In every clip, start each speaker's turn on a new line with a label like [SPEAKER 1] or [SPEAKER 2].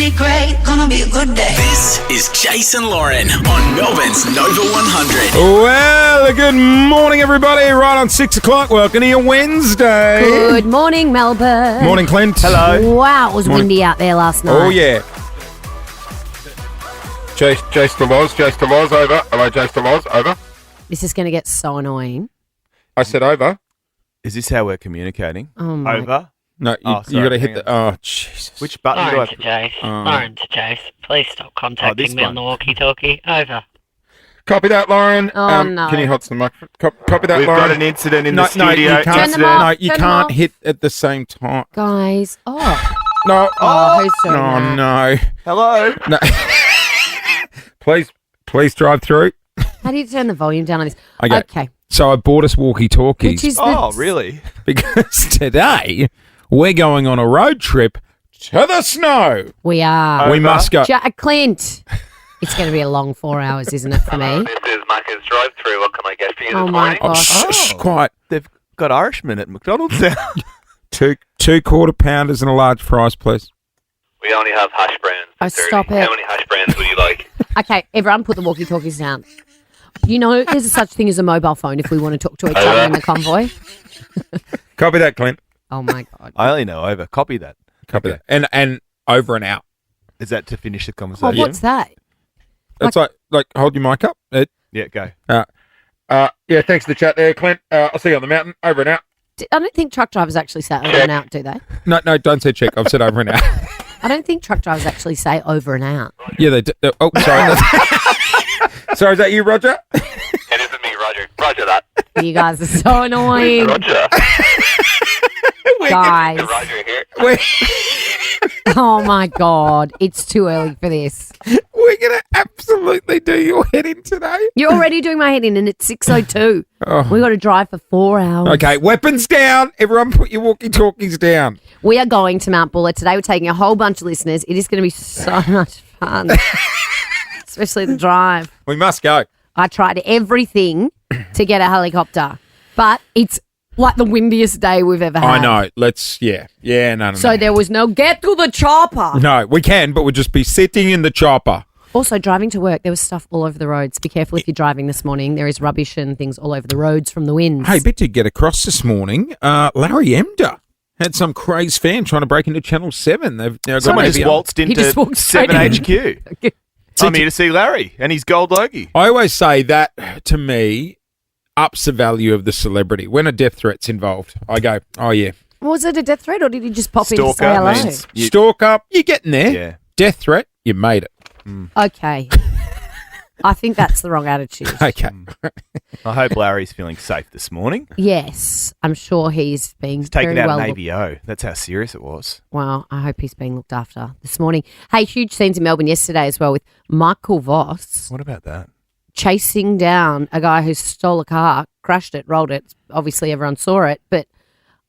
[SPEAKER 1] be great, gonna be a good day.
[SPEAKER 2] This is Jase and Lauren on Melbourne's Nova 100.
[SPEAKER 3] Well, good morning, everybody. Right on 6 o'clock. Welcome to your Wednesday.
[SPEAKER 4] Good morning, Melbourne.
[SPEAKER 3] Morning, Clint.
[SPEAKER 5] Hello.
[SPEAKER 4] Wow, it was windy out there last night.
[SPEAKER 3] Oh, yeah.
[SPEAKER 5] Jase to Loz, over. Hello, Jase to Loz, over.
[SPEAKER 4] This is going to get so annoying.
[SPEAKER 5] I said over.
[SPEAKER 6] Is this how we're communicating?
[SPEAKER 4] Oh my.
[SPEAKER 6] Over?
[SPEAKER 3] No, you got to hit the... Oh, Jesus.
[SPEAKER 6] Which button do I...
[SPEAKER 7] Lauren to Jase. Lauren to Jase. Please stop contacting me on the walkie-talkie. Over.
[SPEAKER 5] Copy that, Lauren.
[SPEAKER 4] Oh, no.
[SPEAKER 5] Can you hold the microphone? Copy that,
[SPEAKER 6] We've
[SPEAKER 5] Lauren.
[SPEAKER 6] got an incident in
[SPEAKER 3] No,
[SPEAKER 6] the studio.
[SPEAKER 3] you can't,
[SPEAKER 4] Turn them off.
[SPEAKER 3] you
[SPEAKER 4] Turn them
[SPEAKER 3] can't
[SPEAKER 4] off.
[SPEAKER 3] hit at the same time.
[SPEAKER 4] Guys. Oh.
[SPEAKER 3] No.
[SPEAKER 4] Who's doing
[SPEAKER 3] Oh,
[SPEAKER 4] that?
[SPEAKER 3] no.
[SPEAKER 6] Hello?
[SPEAKER 3] No. Please drive through.
[SPEAKER 4] How do you turn the volume down on this?
[SPEAKER 3] Okay. So I bought us walkie-talkies.
[SPEAKER 4] Which is
[SPEAKER 6] Oh, really?
[SPEAKER 3] because today we're going on a road trip to the snow.
[SPEAKER 4] We are.
[SPEAKER 3] We must go.
[SPEAKER 4] Clint. It's going to be a long 4 hours, isn't it, for me?
[SPEAKER 8] This is Macca's drive-through. What can I get for you
[SPEAKER 4] Oh,
[SPEAKER 8] this
[SPEAKER 4] my
[SPEAKER 8] morning?
[SPEAKER 3] Oh,
[SPEAKER 4] gosh.
[SPEAKER 3] quiet.
[SPEAKER 6] They've got Irishmen at McDonald's now.
[SPEAKER 3] Two quarter pounders and a large fries, please.
[SPEAKER 8] We only have hash browns.
[SPEAKER 4] Oh,
[SPEAKER 8] It's
[SPEAKER 4] stop
[SPEAKER 8] dirty.
[SPEAKER 4] it.
[SPEAKER 8] How many hash browns would you like?
[SPEAKER 4] Okay, everyone put the walkie-talkies down. You know, there's a such thing as a mobile phone if we want to talk to each other in the convoy.
[SPEAKER 3] Copy that, Clint.
[SPEAKER 4] Oh, my God.
[SPEAKER 6] I only know over. Copy that.
[SPEAKER 3] Copy that. And over and out.
[SPEAKER 6] Is that to finish the
[SPEAKER 4] Oh,
[SPEAKER 6] conversation?
[SPEAKER 4] what's that?
[SPEAKER 3] That's like hold your mic up.
[SPEAKER 6] Yeah, go.
[SPEAKER 5] Yeah, thanks for the chat there, Clint. I'll see you on the mountain. Over and out.
[SPEAKER 4] I don't think truck drivers actually say over and out, do they?
[SPEAKER 3] No, don't say check. I've said over and out.
[SPEAKER 4] I don't think truck drivers actually say over and out.
[SPEAKER 3] Yeah, they do. Oh, sorry. Sorry, is that you, Roger?
[SPEAKER 8] It isn't me, Roger. Roger that.
[SPEAKER 4] You guys are so annoying.
[SPEAKER 8] Roger.
[SPEAKER 4] Guys.
[SPEAKER 8] Roger here.
[SPEAKER 4] Oh my God. It's too early for this.
[SPEAKER 3] We're going to absolutely do your head in today.
[SPEAKER 4] You're already doing my head in and it's 6:02.
[SPEAKER 3] Oh.
[SPEAKER 4] We got to drive for 4 hours.
[SPEAKER 3] Okay, weapons down. Everyone put your walkie-talkies down.
[SPEAKER 4] We are going to Mount Buller today. We're taking a whole bunch of listeners. It is going to be so much fun. Especially the drive.
[SPEAKER 3] We must go.
[SPEAKER 4] I tried everything to get a helicopter, but it's like the windiest day we've ever had.
[SPEAKER 3] I know. No.
[SPEAKER 4] So there was no get to the chopper.
[SPEAKER 3] No, we can, but we'll just be sitting in the chopper.
[SPEAKER 4] Also, driving to work, there was stuff all over the roads. Be careful if you're driving this morning. There is rubbish and things all over the roads from the winds.
[SPEAKER 3] Hey, bit to get across this morning. Larry Emder had some crazed fan trying to break into Channel 7. They've now got
[SPEAKER 6] Someone just
[SPEAKER 3] maybe
[SPEAKER 6] waltzed
[SPEAKER 4] He just
[SPEAKER 6] into
[SPEAKER 4] walked straight
[SPEAKER 6] 7HQ. I'm here to see Larry and his gold logie.
[SPEAKER 3] I always say that, to me, ups the value of the celebrity. When a death threat's involved, I go, oh, yeah.
[SPEAKER 4] Was it a death threat or did he just pop in to say
[SPEAKER 6] Stalker
[SPEAKER 4] hello?
[SPEAKER 6] means you-
[SPEAKER 3] Stalk up, you're getting there.
[SPEAKER 6] Yeah.
[SPEAKER 3] Death threat, you made it.
[SPEAKER 4] Okay. I think that's the wrong attitude.
[SPEAKER 3] Okay.
[SPEAKER 6] I hope Larry's feeling safe this morning.
[SPEAKER 4] Yes, I'm sure he's being
[SPEAKER 6] He's taken
[SPEAKER 4] very
[SPEAKER 6] out
[SPEAKER 4] well
[SPEAKER 6] an
[SPEAKER 4] looked.
[SPEAKER 6] AVO. That's how serious it was.
[SPEAKER 4] Well, I hope he's being looked after this morning. Hey, huge scenes in Melbourne yesterday as well with Michael Voss
[SPEAKER 6] What about that?
[SPEAKER 4] chasing down a guy who stole a car, crashed it, rolled it. Obviously, everyone saw it, but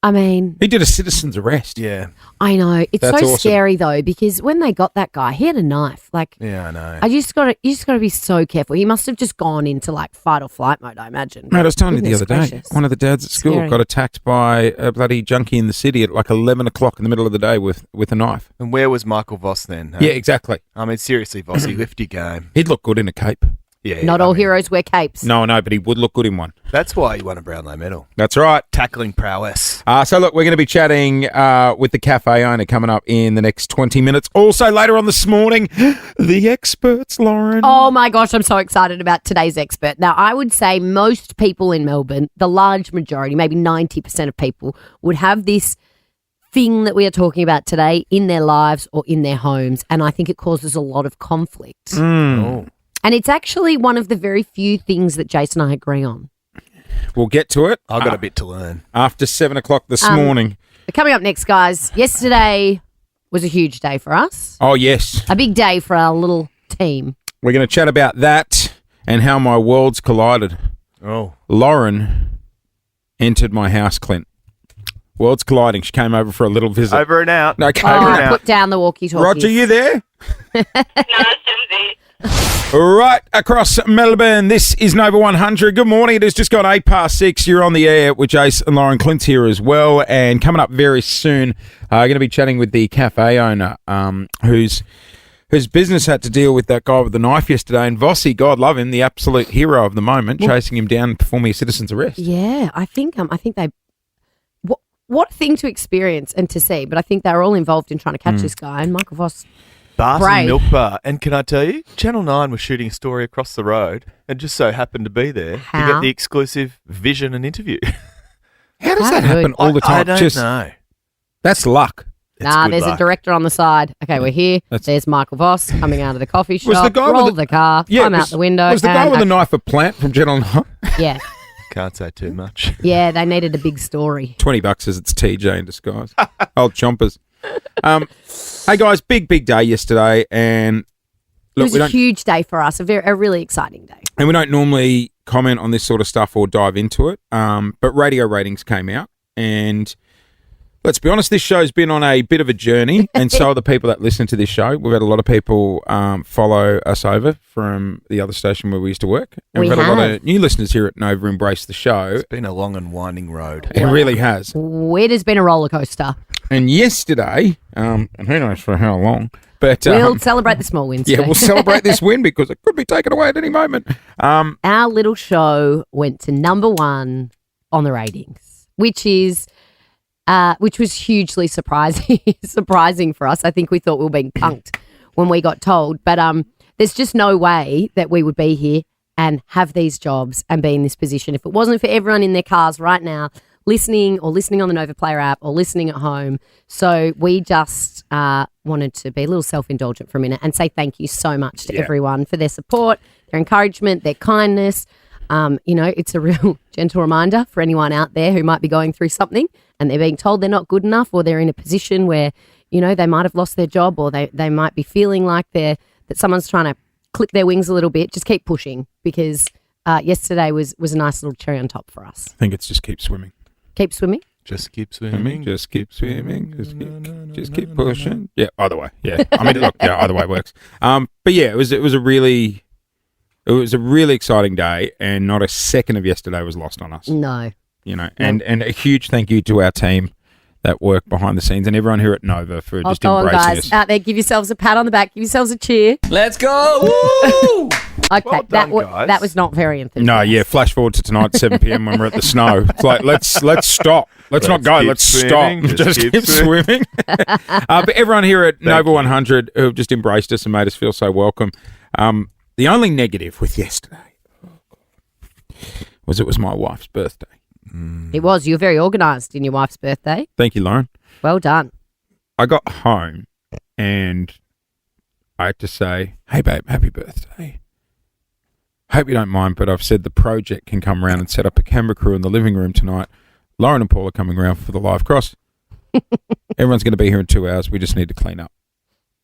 [SPEAKER 4] I mean,
[SPEAKER 3] He did a citizen's arrest.
[SPEAKER 6] Yeah.
[SPEAKER 4] I know it's
[SPEAKER 3] That's
[SPEAKER 4] so
[SPEAKER 3] awesome.
[SPEAKER 4] scary though because when they got that guy, he had a knife. Like,
[SPEAKER 6] Yeah, I know.
[SPEAKER 4] you just got to be so careful. He must have just gone into like fight or flight mode, I imagine.
[SPEAKER 3] Mate, I was telling you the
[SPEAKER 4] Goodness
[SPEAKER 3] other day,
[SPEAKER 4] gracious.
[SPEAKER 3] one of the dads at school
[SPEAKER 4] Scary.
[SPEAKER 3] got attacked by a bloody junkie in the city at like 11 o'clock in the middle of the day with a knife.
[SPEAKER 6] And where was Michael Voss then? huh?
[SPEAKER 3] Yeah, exactly.
[SPEAKER 6] I mean, seriously, Vossy, lift your game.
[SPEAKER 3] He'd look good in a cape.
[SPEAKER 6] Yeah.
[SPEAKER 4] Not
[SPEAKER 6] I
[SPEAKER 4] all
[SPEAKER 6] mean,
[SPEAKER 4] heroes wear capes.
[SPEAKER 3] No, but he would look good in one.
[SPEAKER 6] That's why he won a Brownlow medal.
[SPEAKER 3] That's right.
[SPEAKER 6] Tackling prowess.
[SPEAKER 3] So, look, we're going to be chatting with the cafe owner coming up in the next 20 minutes. Also, later on this morning, the experts, Lauren.
[SPEAKER 4] Oh my gosh, I'm so excited about today's expert. Now, I would say most people in Melbourne, the large majority, maybe 90% of people, would have this thing that we are talking about today in their lives or in their homes. And I think it causes a lot of conflict.
[SPEAKER 6] Oh.
[SPEAKER 4] And it's actually one of the very few things that Jason and I agree on.
[SPEAKER 3] We'll get to it
[SPEAKER 6] I've got a bit to learn.
[SPEAKER 3] after 7 o'clock this morning.
[SPEAKER 4] Coming up next, guys, yesterday was a huge day for us.
[SPEAKER 3] Oh, yes.
[SPEAKER 4] A big day for our little team.
[SPEAKER 3] We're going to chat about that and how my worlds collided.
[SPEAKER 6] Oh.
[SPEAKER 3] Lauren entered my house, Clint. Worlds colliding. She came over for a little visit.
[SPEAKER 6] Over and out.
[SPEAKER 3] No, came
[SPEAKER 4] Oh,
[SPEAKER 3] over
[SPEAKER 6] and
[SPEAKER 3] now.
[SPEAKER 6] out.
[SPEAKER 4] put down the walkie-talkie.
[SPEAKER 3] Roger, you there?
[SPEAKER 7] No, Susie.
[SPEAKER 3] Right across Melbourne, this is Nova 100. Good morning. It has just gone 6:08. You're on the air with Jase and Lauren. Clint's here as well. And coming up very soon, going to be chatting with the cafe owner whose business had to deal with that guy with the knife yesterday. And Vossi, God love him, the absolute hero of the moment, chasing him down, performing a citizen's arrest.
[SPEAKER 4] Yeah, I think they... What a thing to experience and to see. But I think they were all involved in trying to catch this guy. And Michael Voss...
[SPEAKER 6] Barton Milk Bar. And can I tell you, Channel 9 was shooting a story across the road and just so happened to be there to get the exclusive vision and interview.
[SPEAKER 3] How does that happen all the time?
[SPEAKER 6] I don't know.
[SPEAKER 3] That's luck.
[SPEAKER 4] There's a director on the side. Okay, we're here. There's Michael Voss coming out of the coffee shop. Roll the car. Climb out the window.
[SPEAKER 3] Was the guy with the knife a plant from Channel 9?
[SPEAKER 4] Yeah.
[SPEAKER 6] Can't say too much.
[SPEAKER 4] Yeah, they needed a big story.
[SPEAKER 3] $20 as it's TJ in disguise. Old chompers. Hey guys, big day yesterday, and look,
[SPEAKER 4] it was a huge day for us. A really exciting day.
[SPEAKER 3] And we don't normally comment on this sort of stuff or dive into it, but radio ratings came out, and let's be honest, this show's been on a bit of a journey, and so are the people that listen to this show. We've had a lot of people follow us over from the other station where we used to work. And we've had a lot of new listeners here at Nova embrace the show.
[SPEAKER 6] It's been a long and winding road.
[SPEAKER 3] It really has.
[SPEAKER 4] It has been a roller coaster.
[SPEAKER 3] And yesterday, and who knows for how long, but...
[SPEAKER 4] we'll celebrate the small wins.
[SPEAKER 3] Yeah, we'll celebrate this win because it could be taken away at any moment.
[SPEAKER 4] Our little show went to number 1 on the ratings, which was hugely surprising for us. I think we thought we were being punked when we got told. But there's just no way that we would be here and have these jobs and be in this position if it wasn't for everyone in their cars right now listening on the Nova Player app or listening at home. So we just wanted to be a little self-indulgent for a minute and say thank you so much to everyone for their support, their encouragement, their kindness. It's a real gentle reminder for anyone out there who might be going through something and they're being told they're not good enough or they're in a position where, they might have lost their job or they might be feeling like that someone's trying to clip their wings a little bit. Just keep pushing because yesterday was a nice little cherry on top for us.
[SPEAKER 3] I think it's just keep swimming.
[SPEAKER 4] Keep swimming?
[SPEAKER 6] Just keep swimming.
[SPEAKER 3] Just keep swimming. Just keep pushing. Yeah, either way. Yeah. I mean, look, either way works. But yeah, it was a really exciting day, and not a second of yesterday was lost on us.
[SPEAKER 4] No.
[SPEAKER 3] And a huge thank you to our team that work behind the scenes and everyone here at Nova for just
[SPEAKER 4] go
[SPEAKER 3] embracing
[SPEAKER 4] on, guys.
[SPEAKER 3] us.
[SPEAKER 4] Out there, give yourselves a pat on the back, give yourselves a cheer.
[SPEAKER 2] Let's go! Woo!
[SPEAKER 4] Okay,
[SPEAKER 6] Well done, guys.
[SPEAKER 4] that was not very enthusiastic.
[SPEAKER 3] No, yeah, flash forward to tonight, 7 p.m. when we're at the snow. It's like, let's stop. Let's not go.
[SPEAKER 6] keep
[SPEAKER 3] Let's
[SPEAKER 6] swimming.
[SPEAKER 3] stop. Just keep swimming. But everyone here at Nova 100 who have just embraced us and made us feel so welcome. The only negative with yesterday was it was my wife's birthday.
[SPEAKER 4] It was. You were very organised in your wife's birthday.
[SPEAKER 3] Thank you, Lauren.
[SPEAKER 4] Well done.
[SPEAKER 3] I got home and I had to say, hey, babe, happy birthday. Hope you don't mind, but I've said the project can come around and set up a camera crew in the living room tonight. Lauren and Paul are coming around for the live cross. Everyone's going to be here in 2 hours. We just need to clean up.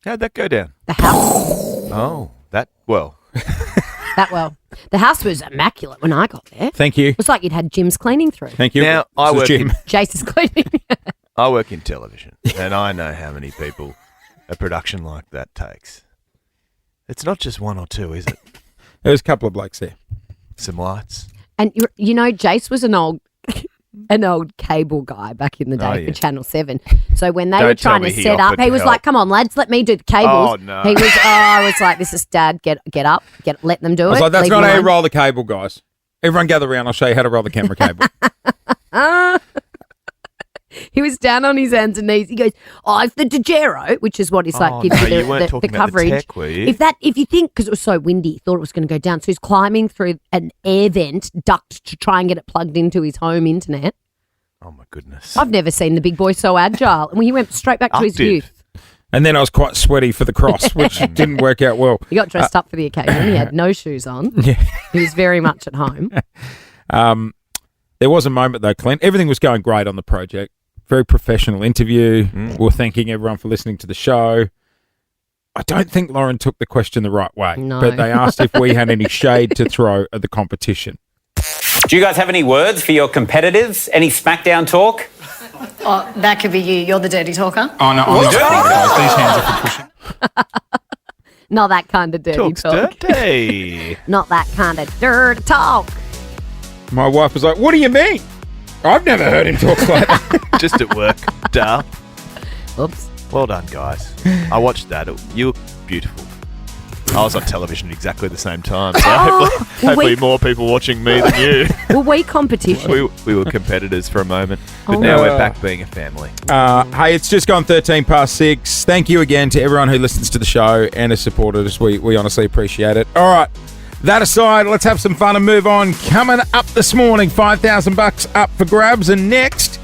[SPEAKER 6] How'd that go down?
[SPEAKER 4] The house.
[SPEAKER 6] Oh, that well.
[SPEAKER 4] The house was immaculate when I got there.
[SPEAKER 3] Thank you.
[SPEAKER 4] It was like you'd had Jim's cleaning through.
[SPEAKER 3] Thank you.
[SPEAKER 6] Now, I
[SPEAKER 3] This is
[SPEAKER 6] work
[SPEAKER 3] Jim.
[SPEAKER 6] in-
[SPEAKER 4] Jase's cleaning.
[SPEAKER 6] I work in television, and I know how many people a production like that takes. It's not just one or two, is it?
[SPEAKER 3] There was a couple of blokes there.
[SPEAKER 6] Some lights.
[SPEAKER 4] And Jase was an old cable guy back in the day for Channel 7. So when they were
[SPEAKER 6] Don't tell
[SPEAKER 4] trying
[SPEAKER 6] me
[SPEAKER 4] to
[SPEAKER 6] he
[SPEAKER 4] set up,
[SPEAKER 6] offered
[SPEAKER 4] he
[SPEAKER 6] to
[SPEAKER 4] was
[SPEAKER 6] help.
[SPEAKER 4] like, come on, lads, let me do the cables.
[SPEAKER 6] Oh, no.
[SPEAKER 4] He was, I was like, this is Dad, get up, let them do it.
[SPEAKER 3] I was like, that's
[SPEAKER 4] leave
[SPEAKER 3] not
[SPEAKER 4] me
[SPEAKER 3] how you
[SPEAKER 4] alone."
[SPEAKER 3] roll the cable, guys. Everyone gather around. I'll show you how to roll the camera cable.
[SPEAKER 4] He was down on his hands and knees. He goes, if the Dejero, which is what he's like, gives
[SPEAKER 6] no,
[SPEAKER 4] you
[SPEAKER 6] you weren't
[SPEAKER 4] the
[SPEAKER 6] talking about the
[SPEAKER 4] coverage.
[SPEAKER 6] tech, were you?
[SPEAKER 4] If you think, because it was so windy, he thought it was going to go down. So he's climbing through an air vent duct to try and get it plugged into his home internet.
[SPEAKER 6] Oh, my goodness.
[SPEAKER 4] I've never seen the big boy so agile. And he went straight back to his
[SPEAKER 6] Active.
[SPEAKER 4] youth.
[SPEAKER 3] And then I was quite sweaty for the cross, which didn't work out well.
[SPEAKER 4] He got dressed up for the occasion. He had no shoes on.
[SPEAKER 3] Yeah.
[SPEAKER 4] He was very much at home.
[SPEAKER 3] There was a moment, though, Clint. Everything was going great on the project. Very professional interview. We're thanking everyone for listening to the show. I don't think Lauren took the question the right way.
[SPEAKER 4] No.
[SPEAKER 3] But they asked if we had any shade to throw at the competition.
[SPEAKER 9] Do you guys have any words for your competitors? Any SmackDown talk?
[SPEAKER 1] Oh, that could be you. You're the dirty talker.
[SPEAKER 10] Oh, no, I'm not. These hands are for pushing.
[SPEAKER 4] Not that kind of dirty
[SPEAKER 6] Talks
[SPEAKER 4] talk.
[SPEAKER 6] dirty.
[SPEAKER 4] Not that kind of dirty talk.
[SPEAKER 3] My wife was like, what do you mean? I've never heard him talk like that.
[SPEAKER 6] Just at work. Duh.
[SPEAKER 4] Oops.
[SPEAKER 6] Well done, guys. I watched that. You look beautiful. I was on television at exactly the same time, so hopefully more people watching me than you.
[SPEAKER 4] Were we competition?
[SPEAKER 6] We were competitors for a moment, but
[SPEAKER 4] Oh.
[SPEAKER 6] now we're back being a family.
[SPEAKER 3] Hey, it's just gone 13 past 6. Thank you again to everyone who listens to the show and has supported us. We honestly appreciate it. All right. That aside, let's have some fun and move on. Coming up this morning, $5,000 up for grabs. And next,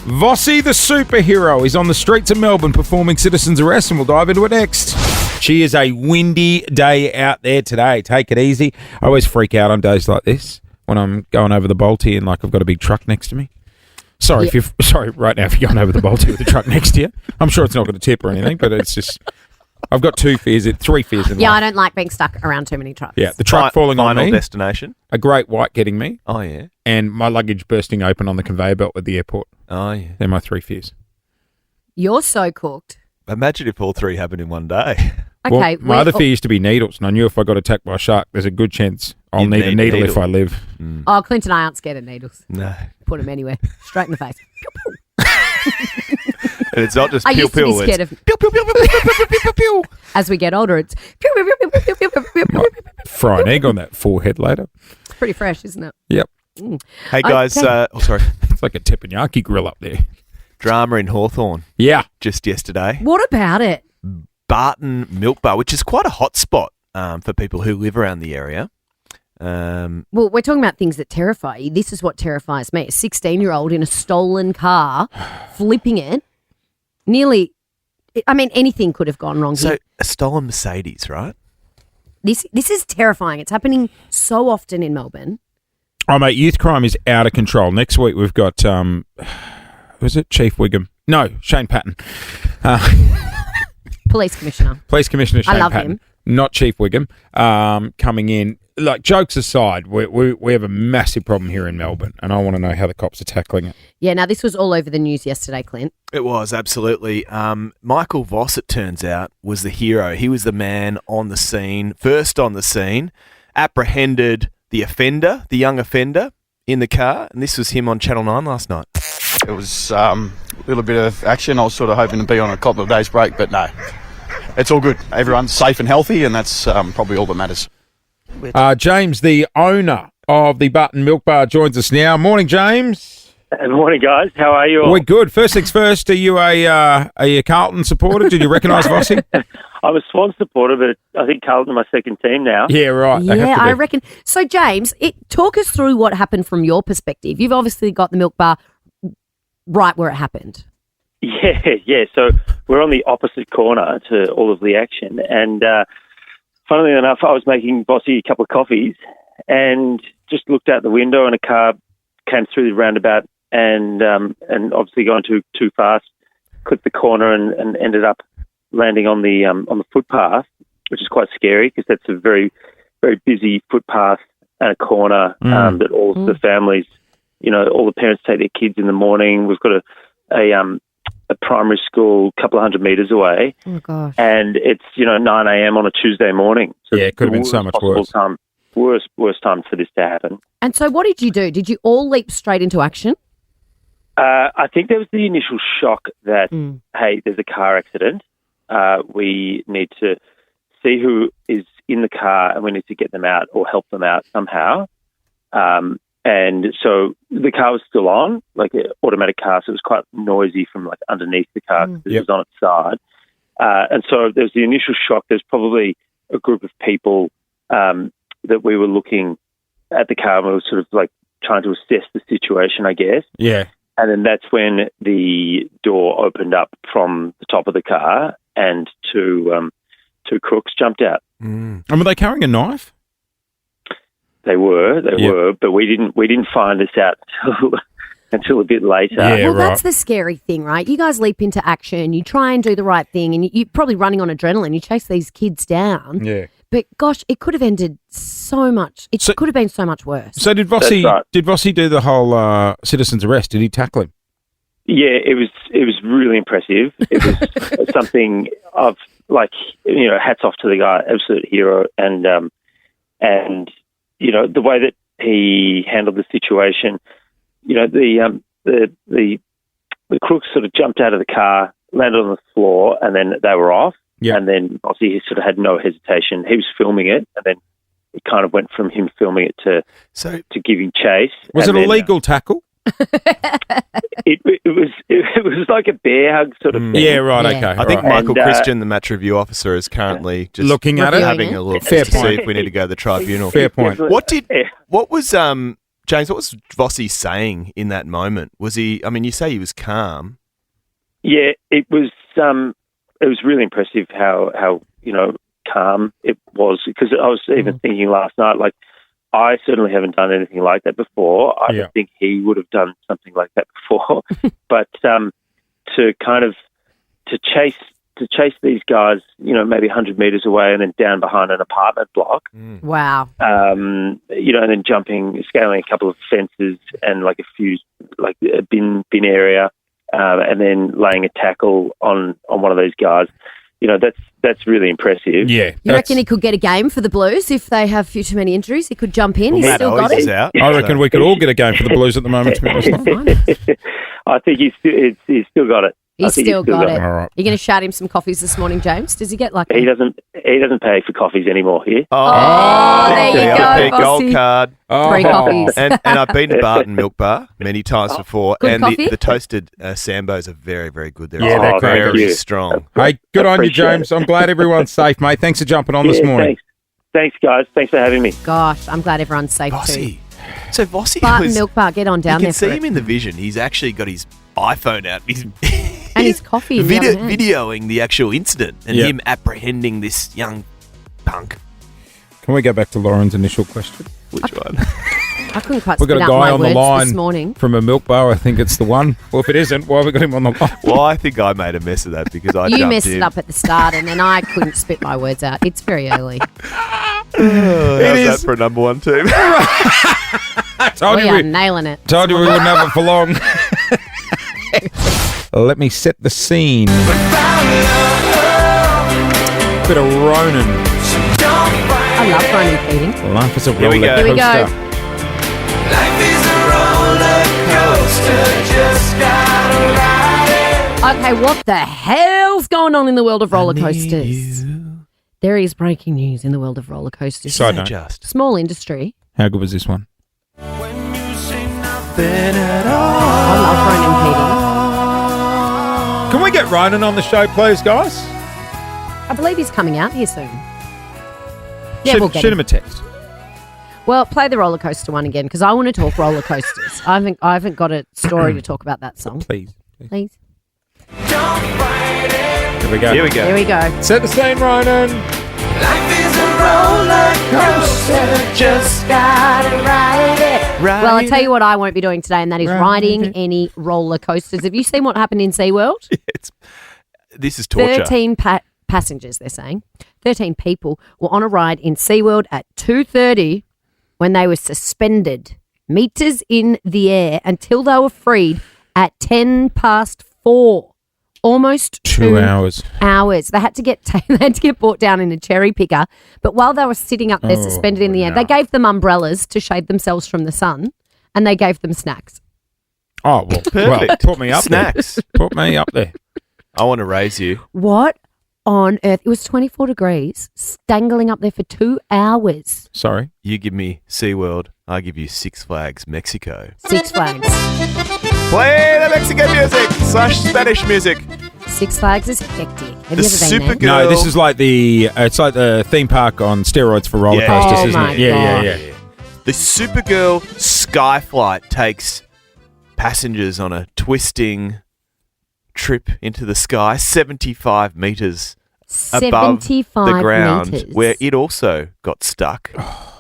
[SPEAKER 3] Vossi the superhero is on the streets of Melbourne performing citizen's arrest, and we'll dive into it next. She is a windy day out there today. Take it easy. I always freak out on days like this when I'm going over the Balti and like I've got a big truck next to me. Sorry right now if you're going over the Balti with a truck next to you. I'm sure it's not going to tip or anything, but it's just I've got three fears in life.
[SPEAKER 4] I don't like being stuck around too many trucks.
[SPEAKER 3] Yeah, the truck falling on me.
[SPEAKER 6] Final destination.
[SPEAKER 3] A great white getting me.
[SPEAKER 6] Oh, yeah.
[SPEAKER 3] And my luggage bursting open on the conveyor belt at the airport.
[SPEAKER 6] Oh, yeah.
[SPEAKER 3] They're my three fears.
[SPEAKER 4] You're so cooked.
[SPEAKER 6] Imagine if all three happened in one day.
[SPEAKER 4] Okay.
[SPEAKER 3] Well, my other fear used to be needles, and I knew if I got attacked by a shark, there's a good chance I'll
[SPEAKER 6] You'd
[SPEAKER 3] need a
[SPEAKER 6] need a
[SPEAKER 3] needle if
[SPEAKER 6] needle.
[SPEAKER 3] I live.
[SPEAKER 4] Oh, Clint and I aren't scared of needles.
[SPEAKER 6] No.
[SPEAKER 4] Put them anywhere. Straight in the face.
[SPEAKER 6] And it's not just
[SPEAKER 4] I
[SPEAKER 6] pew
[SPEAKER 4] used to be
[SPEAKER 6] pew.
[SPEAKER 4] scared
[SPEAKER 6] It's
[SPEAKER 4] of.
[SPEAKER 6] pew pew pew pew pew pew pew pew pew.
[SPEAKER 4] As we get older, it's
[SPEAKER 3] Fry an egg on that forehead later.
[SPEAKER 4] pretty fresh, isn't it?
[SPEAKER 3] Yep.
[SPEAKER 6] Hey, guys.
[SPEAKER 4] Okay.
[SPEAKER 6] Sorry.
[SPEAKER 3] It's like a teppanyaki grill up there.
[SPEAKER 6] Drama in Hawthorne
[SPEAKER 3] Yeah.
[SPEAKER 6] just yesterday.
[SPEAKER 4] What about it?
[SPEAKER 6] Barton Milk Bar, which is quite a hot spot for people who live around the area.
[SPEAKER 4] Well, we're talking about things that terrify you. This is what terrifies me. A 16-year-old in a stolen car, flipping it. Nearly, I mean, anything could have gone wrong
[SPEAKER 6] So
[SPEAKER 4] here.
[SPEAKER 6] a stolen Mercedes, right?
[SPEAKER 4] This is terrifying. It's happening so often in Melbourne.
[SPEAKER 3] Oh, mate, youth crime is out of control. Next week we've got, was it Chief Wiggum? No, Shane Patton.
[SPEAKER 4] Police commissioner.
[SPEAKER 3] Police Commissioner Shane
[SPEAKER 4] I love
[SPEAKER 3] Patton.
[SPEAKER 4] him.
[SPEAKER 3] Not Chief Wiggum. Coming in. Like, jokes aside, we have a massive problem here in Melbourne, and I want to know how the cops are tackling it.
[SPEAKER 4] Yeah, now this was all over the news yesterday, Clint.
[SPEAKER 6] It was, absolutely. Michael Voss, it turns out, was the hero. He was the man on the scene, first on the scene, apprehended the offender, the young offender, in the car, and this was him on Channel 9 last night.
[SPEAKER 10] It was a little bit of action. I was sort of hoping to be on a couple of days break, but no. It's all good. Everyone's safe and healthy, and that's probably all that matters.
[SPEAKER 3] James, the owner of the Barton Milk Bar, joins us now. Morning, James.
[SPEAKER 11] Good morning, guys. How are you all?
[SPEAKER 3] We're good. First things first, are you a Carlton supporter? Did you recognise Vossi?
[SPEAKER 11] I'm a Swan supporter, but I think Carlton are my second team now.
[SPEAKER 3] Yeah, right. They have
[SPEAKER 4] Yeah,
[SPEAKER 3] to be.
[SPEAKER 4] I reckon. So, James, talk us through what happened from your perspective. You've obviously got the milk bar right where it happened.
[SPEAKER 11] Yeah. So we're on the opposite corner to all of the action. And funnily enough, I was making Bossy a couple of coffees and just looked out the window and a car came through the roundabout and obviously going too fast, clipped the corner and ended up landing on the footpath, which is quite scary because that's a very, very busy footpath and a corner that all of the families, all the parents take their kids in the morning. We've got a primary school a couple of 100 metres away.
[SPEAKER 4] Oh, gosh.
[SPEAKER 11] And it's, 9 a.m. on a Tuesday morning. So
[SPEAKER 3] Yeah, it could have been so much worse.
[SPEAKER 11] Worst time for this to happen.
[SPEAKER 4] And so what did you do? Did you all leap straight into action?
[SPEAKER 11] I think there was the initial shock that, hey, there's a car accident. We need to see who is in the car and we need to get them out or help them out somehow. And so the car was still on, like an automatic car, so it was quite noisy from like underneath the car because it was on its side. And so there was the initial shock. There's probably a group of people that we were looking at the car and we were sort of like trying to assess the situation, I guess.
[SPEAKER 3] Yeah.
[SPEAKER 11] And then that's when the door opened up from the top of the car and two crooks jumped out.
[SPEAKER 3] And were they carrying a knife?
[SPEAKER 11] They were, but we didn't find this out until a bit later.
[SPEAKER 3] Yeah,
[SPEAKER 4] Well, that's the scary thing, right? You guys leap into action, you try and do the right thing, and you're probably running on adrenaline. You chase these kids down.
[SPEAKER 3] Yeah.
[SPEAKER 4] But gosh, it could have ended so much. It could have been so much worse.
[SPEAKER 3] So did Vossi do the whole citizen's arrest? Did he tackle him?
[SPEAKER 11] Yeah, it was really impressive. It was something I've hats off to the guy, absolute hero, and the way that he handled the situation. The crooks sort of jumped out of the car, landed on the floor, and then they were off.
[SPEAKER 3] Yeah.
[SPEAKER 11] And then obviously he sort of had no hesitation. He was filming it, and then it kind of went from him filming it to giving chase.
[SPEAKER 3] Was it a legal tackle?
[SPEAKER 11] It was like a bear hug sort of thing.
[SPEAKER 3] Yeah, right, okay.
[SPEAKER 6] I think
[SPEAKER 3] right.
[SPEAKER 6] Michael Christian, the match review officer, is currently just
[SPEAKER 3] looking at it,
[SPEAKER 6] having a look
[SPEAKER 3] Fair
[SPEAKER 6] to
[SPEAKER 3] point.
[SPEAKER 6] see if we need to go to the tribunal.
[SPEAKER 3] Fair point.
[SPEAKER 6] What was James? What was Vossi saying in that moment? Was he? I mean, you say he was calm.
[SPEAKER 11] Yeah, it was really impressive how calm it was, because I was even thinking last night, like, I certainly haven't done anything like that before. I don't think he would have done something like that before. But to chase these guys, maybe 100 meters away and then down behind an apartment block.
[SPEAKER 4] Wow.
[SPEAKER 11] And then scaling a couple of fences and like a few, like a bin area, and then laying a tackle on one of these guys. That's really impressive.
[SPEAKER 3] Yeah.
[SPEAKER 4] You reckon he could get a game for the Blues if they have few too many injuries? He could jump in.
[SPEAKER 6] Well,
[SPEAKER 4] He's
[SPEAKER 6] Matt
[SPEAKER 4] still got
[SPEAKER 6] Owens
[SPEAKER 4] it.
[SPEAKER 6] is out.
[SPEAKER 3] I reckon we could all get a game for the Blues at the moment. To be honest.
[SPEAKER 11] I think he's still got it.
[SPEAKER 4] He's still got it.
[SPEAKER 3] All right.
[SPEAKER 4] You're going to shout him some coffees this morning, James? Does he get like
[SPEAKER 11] He doesn't pay for coffees anymore here.
[SPEAKER 4] Oh, there you
[SPEAKER 6] VIP
[SPEAKER 4] go,
[SPEAKER 6] gold
[SPEAKER 4] Bossy.
[SPEAKER 6] card.
[SPEAKER 4] Free coffees.
[SPEAKER 6] And I've been to Barton Milk Bar many times before,
[SPEAKER 4] Good
[SPEAKER 6] and
[SPEAKER 4] coffee?
[SPEAKER 6] the toasted Sambos are very, very good. They're
[SPEAKER 3] Yeah, they're great.
[SPEAKER 6] very strong.
[SPEAKER 3] Hey, good on you,
[SPEAKER 11] Appreciate
[SPEAKER 3] James. I'm glad everyone's safe, mate. Thanks for jumping on this morning.
[SPEAKER 11] Thanks, guys. Thanks for having me.
[SPEAKER 4] Gosh, I'm glad everyone's safe too.
[SPEAKER 6] Vossi. So Vossi
[SPEAKER 4] Barton
[SPEAKER 6] was...
[SPEAKER 4] Milk Bar, get on down
[SPEAKER 6] You
[SPEAKER 4] there
[SPEAKER 6] can see
[SPEAKER 4] for
[SPEAKER 6] him
[SPEAKER 4] it.
[SPEAKER 6] in the vision. He's actually got his iPhone out. He's
[SPEAKER 4] And his coffee in the other hand.
[SPEAKER 6] videoing the actual incident and
[SPEAKER 3] Yep.
[SPEAKER 6] him apprehending this young punk.
[SPEAKER 3] Can we go back to Lauren's initial question?
[SPEAKER 6] Which one?
[SPEAKER 4] I couldn't quite
[SPEAKER 3] We've got
[SPEAKER 4] spit
[SPEAKER 3] a
[SPEAKER 4] out
[SPEAKER 3] guy
[SPEAKER 4] my
[SPEAKER 3] on the
[SPEAKER 4] words
[SPEAKER 3] line
[SPEAKER 4] this morning.
[SPEAKER 3] from a milk bar. I think it's the one. Well, if it isn't, why have we got him on the line?
[SPEAKER 6] Well, I think I made a mess of that because I
[SPEAKER 4] You
[SPEAKER 6] jumped
[SPEAKER 4] messed
[SPEAKER 6] in.
[SPEAKER 4] it up at the start, and then I couldn't spit my words out. It's very early.
[SPEAKER 6] How's that for a number one team?
[SPEAKER 3] I told
[SPEAKER 4] We
[SPEAKER 3] you
[SPEAKER 4] are nailing it.
[SPEAKER 3] Told you we wouldn't have it for long. Let me set the scene. Bit of Ronan.
[SPEAKER 4] I love Ronan Keating.
[SPEAKER 3] Life is a
[SPEAKER 6] Here we
[SPEAKER 3] roller
[SPEAKER 6] go.
[SPEAKER 4] Here we go.
[SPEAKER 3] coaster.
[SPEAKER 4] Okay, what the hell's going on in the world of roller coasters? There is breaking news in the world of roller coasters.
[SPEAKER 3] Side note.
[SPEAKER 6] Just.
[SPEAKER 4] Small industry.
[SPEAKER 3] How good was this one?
[SPEAKER 4] I love Ronan Keating.
[SPEAKER 3] Can we get Ronan on the show, please, guys?
[SPEAKER 4] I believe he's coming out here soon. Yeah,
[SPEAKER 3] shoot,
[SPEAKER 4] we'll get
[SPEAKER 3] shoot him a text.
[SPEAKER 4] Well, play the roller coaster one again because I want to talk roller coasters. I haven't got a story to talk about that song.
[SPEAKER 3] Please.
[SPEAKER 4] Please.
[SPEAKER 3] Here we go.
[SPEAKER 6] Here we go.
[SPEAKER 4] Here we go.
[SPEAKER 3] Set the scene, Ronan.
[SPEAKER 4] Well, I tell you what I won't be doing today, and that is riding any roller coasters. Have you seen what happened in SeaWorld?
[SPEAKER 6] This is torture.
[SPEAKER 4] 13 passengers, they're saying. 13 people were on a ride in SeaWorld at 2:30 when they were suspended meters in the air until they were freed at 10 past 4. Almost
[SPEAKER 3] 2 hours.
[SPEAKER 4] They had to get brought down in a cherry picker. But while they were sitting up there suspended in the air, they gave them umbrellas to shade themselves from the sun, and they gave them snacks.
[SPEAKER 3] Oh, well,
[SPEAKER 6] Perfect.
[SPEAKER 3] put me up
[SPEAKER 6] Snacks.
[SPEAKER 3] there. Put me up there.
[SPEAKER 6] I want to raise you.
[SPEAKER 4] What on earth? It was 24 degrees, dangling up there for 2 hours.
[SPEAKER 3] Sorry.
[SPEAKER 6] You give me SeaWorld, I give you Six Flags Mexico.
[SPEAKER 4] Six Flags.
[SPEAKER 6] Play the Mexican music / Spanish music.
[SPEAKER 4] Six Flags is hectic. Have
[SPEAKER 6] The
[SPEAKER 4] you ever been there?
[SPEAKER 6] Supergirl.
[SPEAKER 3] No, this is like it's like the theme park on steroids for roller
[SPEAKER 6] Yeah.
[SPEAKER 3] coasters,
[SPEAKER 4] Oh
[SPEAKER 3] isn't
[SPEAKER 4] my
[SPEAKER 3] it? Yeah.
[SPEAKER 4] God.
[SPEAKER 6] The Supergirl Skyflight takes passengers on a twisting trip into the sky, 75 meters above
[SPEAKER 4] 75
[SPEAKER 6] the ground,
[SPEAKER 4] meters.
[SPEAKER 6] where it also got stuck,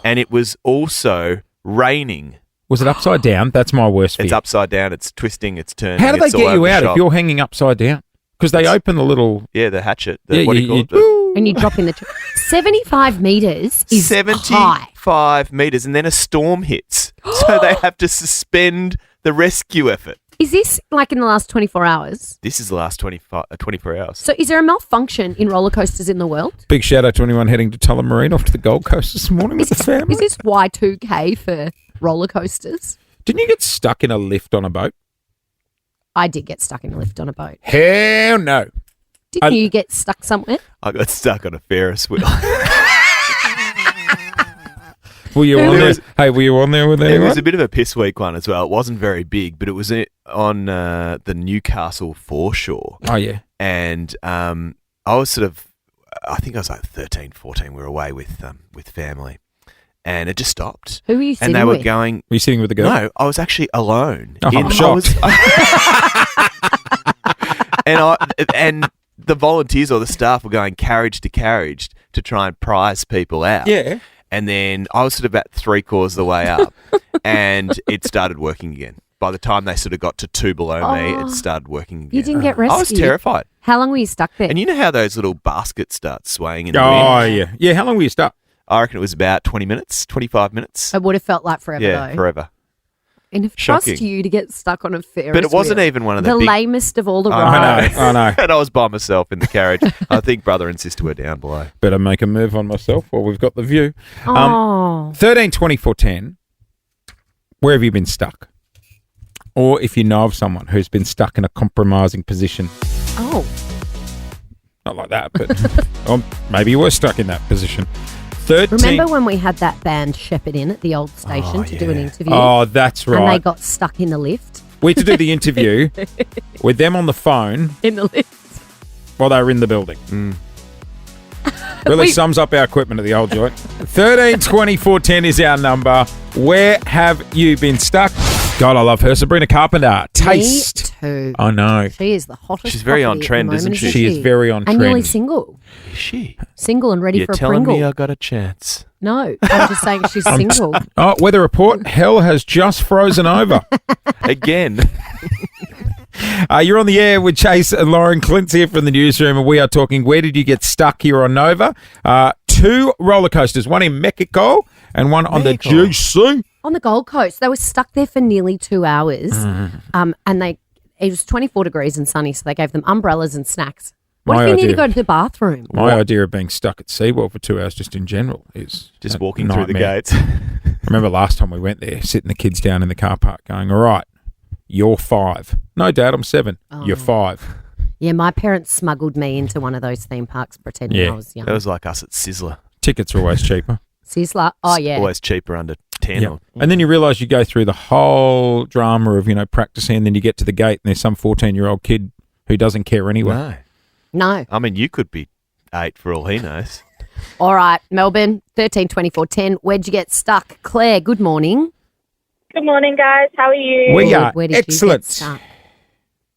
[SPEAKER 6] and it was also raining.
[SPEAKER 3] Was it upside down? That's my worst fear.
[SPEAKER 6] It's upside down. It's twisting. It's turning.
[SPEAKER 3] How do they
[SPEAKER 6] it's all
[SPEAKER 3] get you
[SPEAKER 6] over the
[SPEAKER 3] out if
[SPEAKER 6] shop.
[SPEAKER 3] you're hanging upside down? Because they open the little...
[SPEAKER 6] Yeah, the hatchet.
[SPEAKER 3] Yeah,
[SPEAKER 6] What do you call it?
[SPEAKER 4] And you drop in the... 75 metres is high.
[SPEAKER 6] 75 meters, and then a storm hits. So they have to suspend the rescue effort.
[SPEAKER 4] Is this like in the last 24 hours?
[SPEAKER 6] This is the last 24 hours.
[SPEAKER 4] So is there a malfunction in roller coasters in the world?
[SPEAKER 3] Big shout out to anyone heading to Tullamarine off to the Gold Coast this morning with the family.
[SPEAKER 4] Is this Y2K for roller coasters?
[SPEAKER 3] Didn't you get stuck in a lift on a boat?
[SPEAKER 4] I did get stuck in a lift on a boat.
[SPEAKER 3] Hell no.
[SPEAKER 4] Didn't you get stuck somewhere?
[SPEAKER 6] I got stuck on a Ferris wheel.
[SPEAKER 3] Were you on there? Hey, were you on there with anyone?
[SPEAKER 6] It was a bit of a piss week one as well. It wasn't very big, but it was on the Newcastle foreshore.
[SPEAKER 3] Oh, yeah.
[SPEAKER 6] And I was I think I was like 13, 14. We were away with family. And it just stopped.
[SPEAKER 4] Who were you sitting
[SPEAKER 6] with? And they were
[SPEAKER 4] with?
[SPEAKER 6] going...
[SPEAKER 3] Were you sitting with the girl?
[SPEAKER 6] No, I was actually alone.
[SPEAKER 3] Oh, I'm shocked.
[SPEAKER 6] And the volunteers or the staff were going carriage to carriage to try and prize people out.
[SPEAKER 3] Yeah.
[SPEAKER 6] And then I was sort of about 3/4 of the way up and it started working again. By the time they sort of got to 2 below me, it started working again.
[SPEAKER 4] You didn't get rescued?
[SPEAKER 6] I was terrified.
[SPEAKER 4] How long were you stuck there?
[SPEAKER 6] And you know how those little baskets start swaying in the wind?
[SPEAKER 3] Oh, yeah. Yeah, how long were you stuck?
[SPEAKER 6] I reckon it was about 20 minutes, 25 minutes.
[SPEAKER 4] It would have felt like forever,
[SPEAKER 6] Yeah,
[SPEAKER 4] though.
[SPEAKER 6] forever.
[SPEAKER 4] And if
[SPEAKER 6] Shocking.
[SPEAKER 4] trust you to get stuck on a Ferris
[SPEAKER 6] But it wasn't
[SPEAKER 4] wheel.
[SPEAKER 6] even one of the
[SPEAKER 4] the
[SPEAKER 6] big...
[SPEAKER 4] lamest of all the
[SPEAKER 3] I
[SPEAKER 4] rides.
[SPEAKER 3] know, I know.
[SPEAKER 6] And I was by myself in the carriage. I think brother and sister were down below.
[SPEAKER 3] Better make a move on myself while we've got the view.
[SPEAKER 4] Oh.
[SPEAKER 3] 13 24 10. Where have you been stuck? Or if you know of someone who's been stuck in a compromising position.
[SPEAKER 4] Oh.
[SPEAKER 3] Not like that, but or maybe you were stuck in that position. 13.
[SPEAKER 4] Remember when we had that band Shepherd in at the old station to do an interview?
[SPEAKER 3] Oh, that's right.
[SPEAKER 4] And they got stuck in the lift?
[SPEAKER 3] We had to do the interview with them on the phone
[SPEAKER 4] In the lift.
[SPEAKER 3] while they were in the building. Really sums up our equipment at the old joint. 13 24 10 is our number. Where have you been stuck? God, I love her. Sabrina Carpenter. Taste.
[SPEAKER 4] Me too.
[SPEAKER 3] I know.
[SPEAKER 4] She is the hottest.
[SPEAKER 6] She's very on
[SPEAKER 4] property at the
[SPEAKER 6] trend,
[SPEAKER 4] moment,
[SPEAKER 6] isn't she?
[SPEAKER 3] She is very on
[SPEAKER 4] And
[SPEAKER 3] trend.
[SPEAKER 4] nearly single.
[SPEAKER 6] Is she?
[SPEAKER 4] Single and ready
[SPEAKER 6] You're
[SPEAKER 4] for a
[SPEAKER 6] telling
[SPEAKER 4] Pringle.
[SPEAKER 6] me I got a chance.
[SPEAKER 4] No, I'm just saying she's single.
[SPEAKER 3] Oh, weather report. Hell has just frozen over.
[SPEAKER 6] Again.
[SPEAKER 3] You're on the air with Jase and Lauren. Clint's here from the newsroom, and we are talking where did you get stuck here on Nova? 2 roller coasters, one in Mexico and one on the Jase.
[SPEAKER 4] On the Gold Coast, they were stuck there for nearly 2 hours. And it was 24 degrees and sunny, so they gave them umbrellas and snacks. What if you need to go to the bathroom?
[SPEAKER 3] My idea of being stuck at SeaWorld for 2 hours just in general is
[SPEAKER 6] Just
[SPEAKER 3] a
[SPEAKER 6] walking through the
[SPEAKER 3] nightmare.
[SPEAKER 6] gates.
[SPEAKER 3] I remember last time we went there, sitting the kids down in the car park going, all right, you're 5. No, Dad, I'm 7. You're 5.
[SPEAKER 4] Yeah, my parents smuggled me into one of those theme parks pretending I was young.
[SPEAKER 6] That was like us at Sizzler.
[SPEAKER 3] Tickets are always cheaper.
[SPEAKER 4] Sizzler? Oh, yeah.
[SPEAKER 6] Always cheaper under 10.
[SPEAKER 3] Yeah. And then you realise you go through the whole drama of, practicing, and then you get to the gate and there's some 14-year-old kid who doesn't care anyway.
[SPEAKER 4] No.
[SPEAKER 6] I mean, you could be 8 for all he knows.
[SPEAKER 4] All right, Melbourne, 13 24 10. Where'd you get stuck? Claire, good morning.
[SPEAKER 12] Good morning, guys. How are you?
[SPEAKER 3] We are
[SPEAKER 4] Where did
[SPEAKER 3] excellent.
[SPEAKER 4] you get stuck?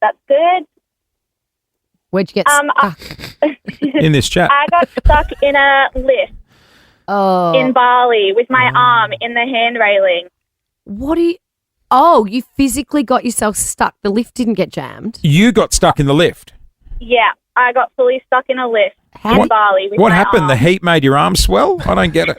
[SPEAKER 12] That's good.
[SPEAKER 4] Where'd you get stuck?
[SPEAKER 3] In this chat.
[SPEAKER 12] I got stuck in a lift
[SPEAKER 4] Oh.
[SPEAKER 12] in Bali with my arm in the hand railing.
[SPEAKER 4] What do you... Oh, you physically got yourself stuck. The lift didn't get jammed.
[SPEAKER 3] You got stuck in the lift.
[SPEAKER 12] Yeah, I got fully stuck in a lift in
[SPEAKER 3] What-
[SPEAKER 12] Bali with
[SPEAKER 3] What
[SPEAKER 12] my
[SPEAKER 3] happened?
[SPEAKER 12] arm.
[SPEAKER 3] The heat made your arm swell? I don't get it.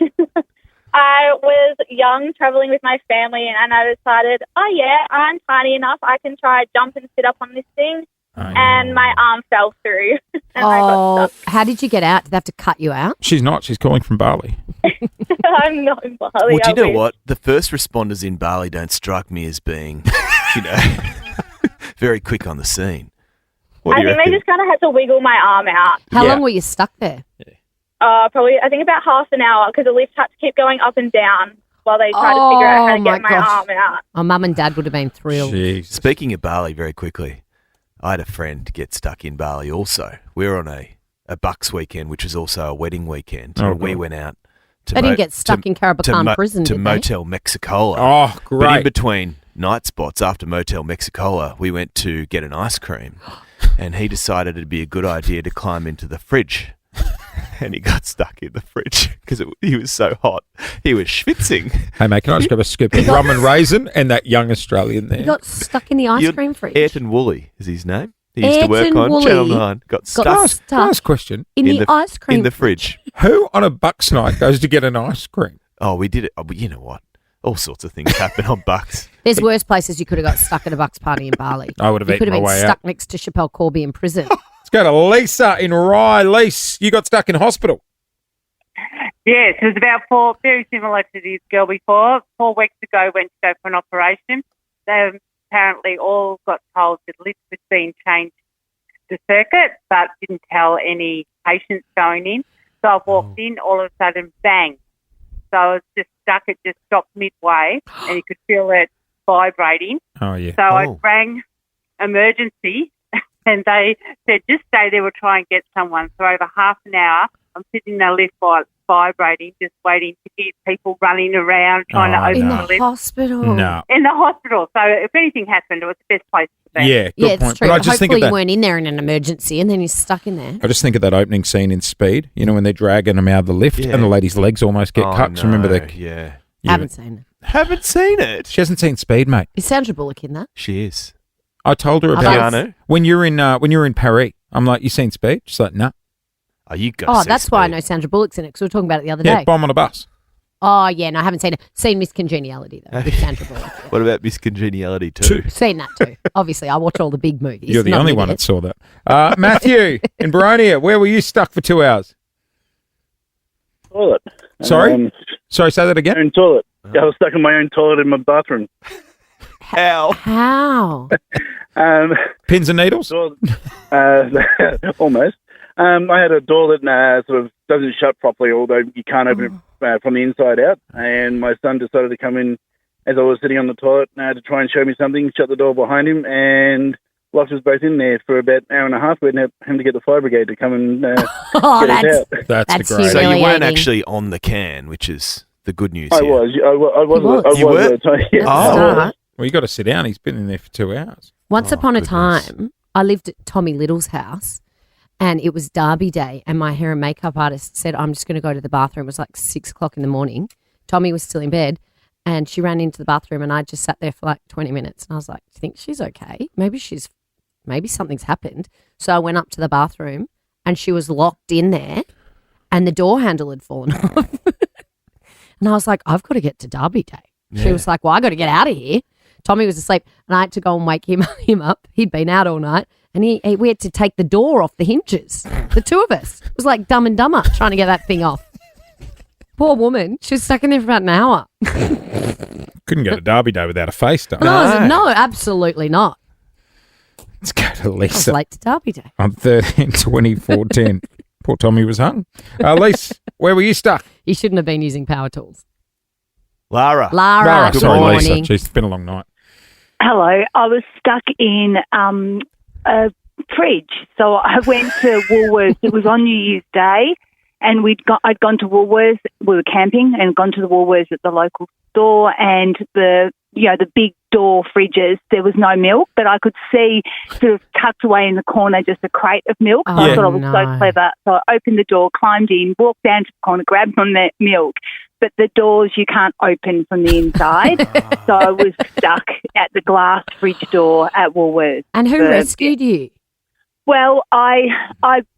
[SPEAKER 12] I was young, traveling with my family, and I decided, oh yeah, I'm tiny enough. I can try jump and sit up on this thing. And my arm fell through. And I got stuck.
[SPEAKER 4] How did you get out? Did they have to cut you out?
[SPEAKER 3] She's not. She's calling from Bali.
[SPEAKER 12] I'm not in Bali.
[SPEAKER 6] Well, do you
[SPEAKER 12] I
[SPEAKER 6] know
[SPEAKER 12] wish.
[SPEAKER 6] what? The first responders in Bali don't strike me as being, very quick on the scene. What
[SPEAKER 12] I
[SPEAKER 6] do you
[SPEAKER 12] think
[SPEAKER 6] reckon?
[SPEAKER 12] they just kind of had to wiggle my arm out.
[SPEAKER 4] How long were you stuck there?
[SPEAKER 12] Probably, I think about half an hour because the lift had to keep going up and down while they tried to figure out how to get my arm out.
[SPEAKER 4] Oh, Mum and Dad would have been thrilled.
[SPEAKER 6] Speaking of Bali, very quickly, I had a friend get stuck in Bali also. We were on a Bucks weekend, which was also a wedding weekend.
[SPEAKER 3] Oh,
[SPEAKER 6] and we
[SPEAKER 3] God.
[SPEAKER 6] went out to
[SPEAKER 4] They didn't get stuck in Carabacan prison,
[SPEAKER 6] to
[SPEAKER 4] did they?
[SPEAKER 6] Motel Mexicola.
[SPEAKER 3] Oh,
[SPEAKER 6] But
[SPEAKER 3] great.
[SPEAKER 6] in between night spots after Motel Mexicola, we went to get an ice cream. And he decided it'd be a good idea to climb into the fridge. And he got stuck in the fridge because he was so hot. He was schwitzing.
[SPEAKER 3] Hey, mate, can I just grab a scoop of rum and raisin and that young Australian there?
[SPEAKER 4] You got stuck in the ice cream fridge.
[SPEAKER 6] Ayrton Woolley is his name. He used to work
[SPEAKER 4] Ayrton
[SPEAKER 6] on
[SPEAKER 4] Woolley
[SPEAKER 6] Channel 9. Got stuck.
[SPEAKER 3] Can I ask a question?
[SPEAKER 4] In the ice cream
[SPEAKER 6] In the fridge.
[SPEAKER 3] Who on a Bucks night goes to get an ice cream?
[SPEAKER 6] Oh, we did it. Oh, but you know what? All sorts of things happen on Bucks.
[SPEAKER 4] There's worse places you could have got stuck at a Bucks party in Bali.
[SPEAKER 3] I would have
[SPEAKER 4] You could
[SPEAKER 3] eaten
[SPEAKER 4] have
[SPEAKER 3] my
[SPEAKER 4] been
[SPEAKER 3] way
[SPEAKER 4] stuck
[SPEAKER 3] out.
[SPEAKER 4] next to Chappelle Corby in prison.
[SPEAKER 3] Let's go to Lisa in Rye. Lisa, you got stuck in hospital.
[SPEAKER 13] Yes, it was about very similar to this girl before. 4 weeks ago, went to go for an operation. They apparently all got told the lift was being changed to circuit, but didn't tell any patients going in. So I walked in, all of a sudden, bang. So I was just stuck. It just stopped midway, and you could feel it vibrating.
[SPEAKER 3] Oh, yeah.
[SPEAKER 13] So I rang emergency, and they said, just stay there, we'll try and get someone. So over half an hour, I'm sitting in the lift while it's vibrating, just waiting to get people running around, trying to open
[SPEAKER 4] In
[SPEAKER 13] the
[SPEAKER 4] the
[SPEAKER 13] lift.
[SPEAKER 4] hospital.
[SPEAKER 3] No.
[SPEAKER 13] In the hospital. So if anything happened, it was the best place to be.
[SPEAKER 3] Yeah, good
[SPEAKER 4] Yeah, it's
[SPEAKER 3] point.
[SPEAKER 4] true.
[SPEAKER 3] But I just think
[SPEAKER 4] Hopefully
[SPEAKER 3] of
[SPEAKER 4] you
[SPEAKER 3] that.
[SPEAKER 4] weren't in there in an emergency and then you're stuck in there.
[SPEAKER 3] I just think of that opening scene in Speed, you know, when they're dragging them out of the lift
[SPEAKER 6] Yeah.
[SPEAKER 3] and the lady's legs almost get
[SPEAKER 6] Oh,
[SPEAKER 3] cut. So
[SPEAKER 6] no,
[SPEAKER 3] remember that?
[SPEAKER 6] Yeah.
[SPEAKER 4] Haven't seen it.
[SPEAKER 6] Haven't seen it.
[SPEAKER 3] She hasn't seen Speed, mate.
[SPEAKER 4] Is Sandra Bullock in that?
[SPEAKER 6] She is.
[SPEAKER 3] I told her
[SPEAKER 4] I
[SPEAKER 3] about
[SPEAKER 6] Keanu?
[SPEAKER 3] when you're in Paris. I'm like, you seen Speed? She's like, no.
[SPEAKER 6] Oh, you go.
[SPEAKER 4] Oh, that's why I know Sandra Bullock's in it because we were talking about it the other
[SPEAKER 3] Yeah,
[SPEAKER 4] day.
[SPEAKER 3] bomb on a bus.
[SPEAKER 4] Oh, yeah, no, I haven't seen it. Seen Miss Congeniality, though, with Sandra Bullock.
[SPEAKER 6] What about Miss Congeniality too?
[SPEAKER 4] Seen that, too. Obviously, I watch all the big movies.
[SPEAKER 3] You're the
[SPEAKER 4] not an
[SPEAKER 3] only one
[SPEAKER 4] idiot.
[SPEAKER 3] that saw that. Matthew in Baronia, where were you stuck for 2 hours?
[SPEAKER 14] Toilet.
[SPEAKER 3] Sorry? Sorry, say that again?
[SPEAKER 14] Own toilet. I was stuck in my own toilet in my bathroom.
[SPEAKER 6] How?
[SPEAKER 4] How?
[SPEAKER 3] Pins and needles?
[SPEAKER 14] Almost. I had a door that sort of doesn't shut properly, although you can't open it from the inside out. And my son decided to come in as I was sitting on the toilet to try and show me something, shut the door behind him, and locked us both in there for about an hour and a half. We had him to get the fire brigade to come and get us out.
[SPEAKER 3] That's the great.
[SPEAKER 6] So you weren't actually on the can, which is the good news.
[SPEAKER 14] I
[SPEAKER 6] here.
[SPEAKER 14] was. I was.
[SPEAKER 6] You were?
[SPEAKER 14] Yeah.
[SPEAKER 6] Oh.
[SPEAKER 3] Well, you got to sit down. He's been in there for 2 hours.
[SPEAKER 4] Once upon a time, I lived at Tommy Little's house and it was Derby Day and my hair and makeup artist said, I'm just going to go to the bathroom. It was like 6 o'clock in the morning. Tommy was still in bed and she ran into the bathroom and I just sat there for like 20 minutes and I was like, do you think she's okay? Maybe something's happened. So I went up to the bathroom and she was locked in there and the door handle had fallen off. And I was like, I've got to get to Derby Day. She
[SPEAKER 6] Yeah.
[SPEAKER 4] was like, well, I got to get out of here. Tommy was asleep and I had to go and wake him up. He'd been out all night and we had to take the door off the hinges, the two of us. It was like Dumb and Dumber trying to get that thing off. Poor woman. She was stuck in there for about an hour.
[SPEAKER 3] Couldn't go to Derby Day without a face stuff.
[SPEAKER 4] No, absolutely not.
[SPEAKER 3] Let's go to
[SPEAKER 4] I was
[SPEAKER 3] Lisa
[SPEAKER 4] late to Derby Day.
[SPEAKER 3] on 13/24/10. Poor Tommy was hung. Lisa, where were you stuck?
[SPEAKER 4] You shouldn't have been using power tools.
[SPEAKER 6] Lara.
[SPEAKER 4] Lara, good
[SPEAKER 3] sorry,
[SPEAKER 4] morning.
[SPEAKER 3] Lisa. Jeez, it's been a long night.
[SPEAKER 15] Hello. I was stuck in a fridge. So I went to Woolworths. It was on New Year's Day and I'd gone to Woolworths. We were camping and gone to the Woolworths at the local store and the big door fridges, there was no milk, but I could see sort of tucked away in the corner just a crate of milk. So I thought I was so clever. So I opened the door, climbed in, walked down to the corner, grabbed on that milk. But the doors you can't open from the inside. So I was stuck at the glass fridge door at Woolworths.
[SPEAKER 4] And who rescued you?
[SPEAKER 15] Well, I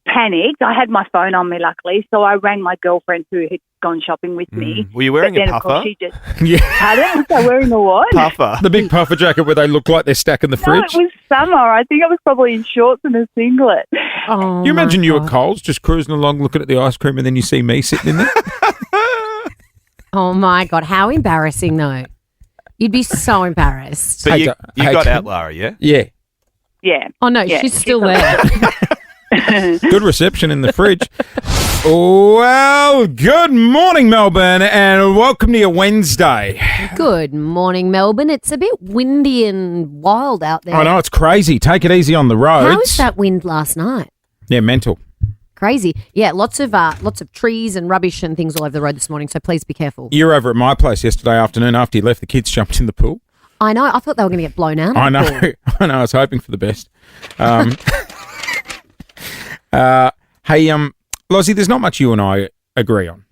[SPEAKER 15] panicked. I had my phone on me, luckily, so I rang my girlfriend who had gone shopping with me.
[SPEAKER 6] Were you wearing
[SPEAKER 15] But
[SPEAKER 6] a
[SPEAKER 15] then, of course,
[SPEAKER 6] puffer?
[SPEAKER 15] she just
[SPEAKER 3] Yeah.
[SPEAKER 15] Pardon? Was I wearing a what?
[SPEAKER 6] Puffer.
[SPEAKER 3] The big puffer jacket where they look like they're stacked in the
[SPEAKER 15] No,
[SPEAKER 3] fridge.
[SPEAKER 15] it was summer. I think I was probably in shorts and a singlet.
[SPEAKER 4] Oh,
[SPEAKER 3] you imagine you at Coles just cruising along looking at the ice cream and then you see me sitting in there?
[SPEAKER 4] Oh, my God. How embarrassing, though. You'd be so embarrassed.
[SPEAKER 6] But you
[SPEAKER 3] Hey,
[SPEAKER 6] got
[SPEAKER 3] Kim.
[SPEAKER 6] out, Lara, yeah?
[SPEAKER 3] Yeah.
[SPEAKER 15] Yeah.
[SPEAKER 4] Oh, no,
[SPEAKER 15] Yeah.
[SPEAKER 4] she's still there.
[SPEAKER 3] Good reception in the fridge. Well, good morning, Melbourne, and welcome to your Wednesday.
[SPEAKER 4] Good morning, Melbourne. It's a bit windy and wild out there.
[SPEAKER 3] I know, it's crazy. Take it easy on the roads.
[SPEAKER 4] How was that wind last night?
[SPEAKER 3] Yeah, mental.
[SPEAKER 4] Crazy. Yeah, lots of trees and rubbish and things all over the road this morning, so please be careful.
[SPEAKER 3] You were over at my place yesterday afternoon after you left. The kids jumped in the pool.
[SPEAKER 4] I know. I thought they were going to get blown out.
[SPEAKER 3] I know. I know. I was hoping for the best. Hey, Lozzie, there's not much you and I agree on.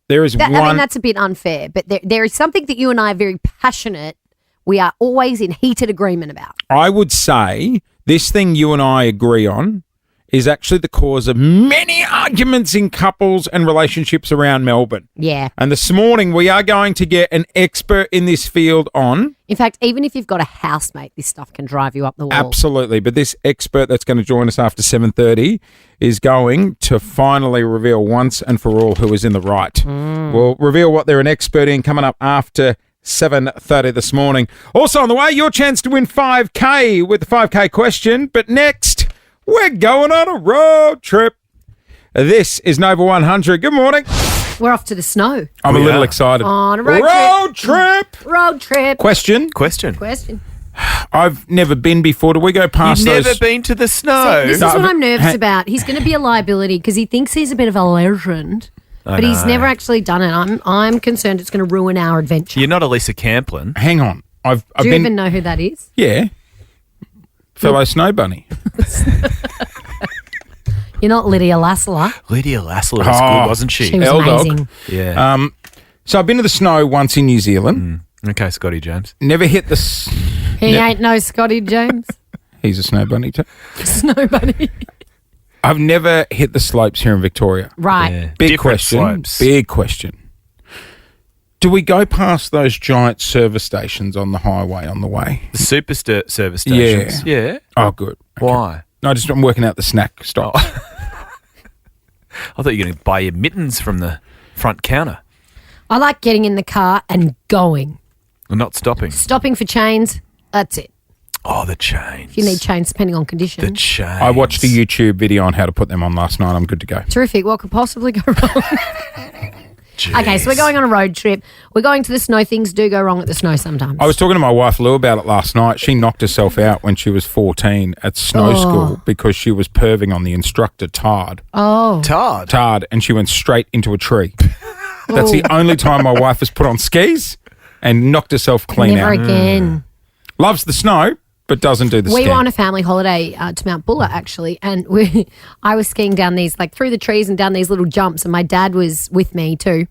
[SPEAKER 3] There is one.
[SPEAKER 4] I mean, that's a bit unfair, but there is something that you and I are very passionate. We are always in heated agreement about.
[SPEAKER 3] I would say this thing you and I agree on is actually the cause of many arguments in couples and relationships around Melbourne.
[SPEAKER 4] Yeah.
[SPEAKER 3] And this morning we are going to get an expert in this field on...
[SPEAKER 4] In fact, even if you've got a housemate, this stuff can drive you up the wall.
[SPEAKER 3] Absolutely. But this expert that's going to join us after 7:30 is going to finally reveal once and for all who is in the right. We'll reveal what they're an expert in coming up after 7:30 this morning. Also on the way, your chance to win $5K with the $5K question. But next, we're going on a road trip. This is Nova 100. Good morning.
[SPEAKER 4] We're off to the snow.
[SPEAKER 3] I'm a little excited.
[SPEAKER 4] On a road
[SPEAKER 3] trip.
[SPEAKER 4] Road trip.
[SPEAKER 3] Question. I've never been before. Do we go past
[SPEAKER 6] You've
[SPEAKER 3] those?
[SPEAKER 6] never been to the snow.
[SPEAKER 4] See, this is what I'm nervous about. He's going to be a liability because he thinks he's a bit of a legend,
[SPEAKER 6] I
[SPEAKER 4] but he's
[SPEAKER 6] know.
[SPEAKER 4] never actually done it. I'm concerned it's going to ruin our adventure.
[SPEAKER 6] You're not Elisa Camplin.
[SPEAKER 3] Hang on. I've
[SPEAKER 4] Do you
[SPEAKER 3] been...
[SPEAKER 4] even know who that is?
[SPEAKER 3] Yeah. Fellow snow bunny.
[SPEAKER 4] You're not Lydia Lassler.
[SPEAKER 6] Lydia Lassler was good, wasn't she?
[SPEAKER 4] She was
[SPEAKER 3] L-Dog.
[SPEAKER 4] amazing.
[SPEAKER 6] Yeah.
[SPEAKER 3] So I've been to the snow once in New Zealand.
[SPEAKER 6] Okay, Scotty James.
[SPEAKER 3] Never hit the...
[SPEAKER 4] He ain't no Scotty James.
[SPEAKER 3] He's a snow bunny too.
[SPEAKER 4] Snow bunny.
[SPEAKER 3] I've never hit the slopes here in Victoria.
[SPEAKER 4] Right.
[SPEAKER 6] Yeah.
[SPEAKER 3] Big
[SPEAKER 6] Different
[SPEAKER 3] question.
[SPEAKER 6] slopes.
[SPEAKER 3] Big question. Do we go past those giant service stations on the highway on the way?
[SPEAKER 6] The super service stations. Yeah.
[SPEAKER 3] Oh, good. Okay.
[SPEAKER 6] Why?
[SPEAKER 3] No, I'm working out the snack stop.
[SPEAKER 6] I thought you were going to buy your mittens from the front counter.
[SPEAKER 4] I like getting in the car and going.
[SPEAKER 6] And not stopping.
[SPEAKER 4] Stopping for chains, that's it.
[SPEAKER 6] Oh, the chains.
[SPEAKER 4] If you need chains, depending on conditions.
[SPEAKER 6] The chains.
[SPEAKER 3] I watched a YouTube video on how to put them on last night. I'm good to go.
[SPEAKER 4] Terrific. What could possibly go wrong? Okay, so we're going on a road trip. We're going to the snow. Things do go wrong at the snow sometimes.
[SPEAKER 3] I was talking to my wife Lou about it last night. She knocked herself out when she was 14 at snow school because she was perving on the instructor Tard.
[SPEAKER 4] Oh.
[SPEAKER 3] Tard, and she went straight into a tree. That's the only time my wife has put on skis and knocked herself clean
[SPEAKER 4] Never
[SPEAKER 3] out.
[SPEAKER 4] again.
[SPEAKER 3] Loves the snow, but doesn't do the
[SPEAKER 4] We
[SPEAKER 3] ski.
[SPEAKER 4] were on a family holiday to Mount Buller, actually, and I was skiing down these, like through the trees and down these little jumps, and my dad was with me too,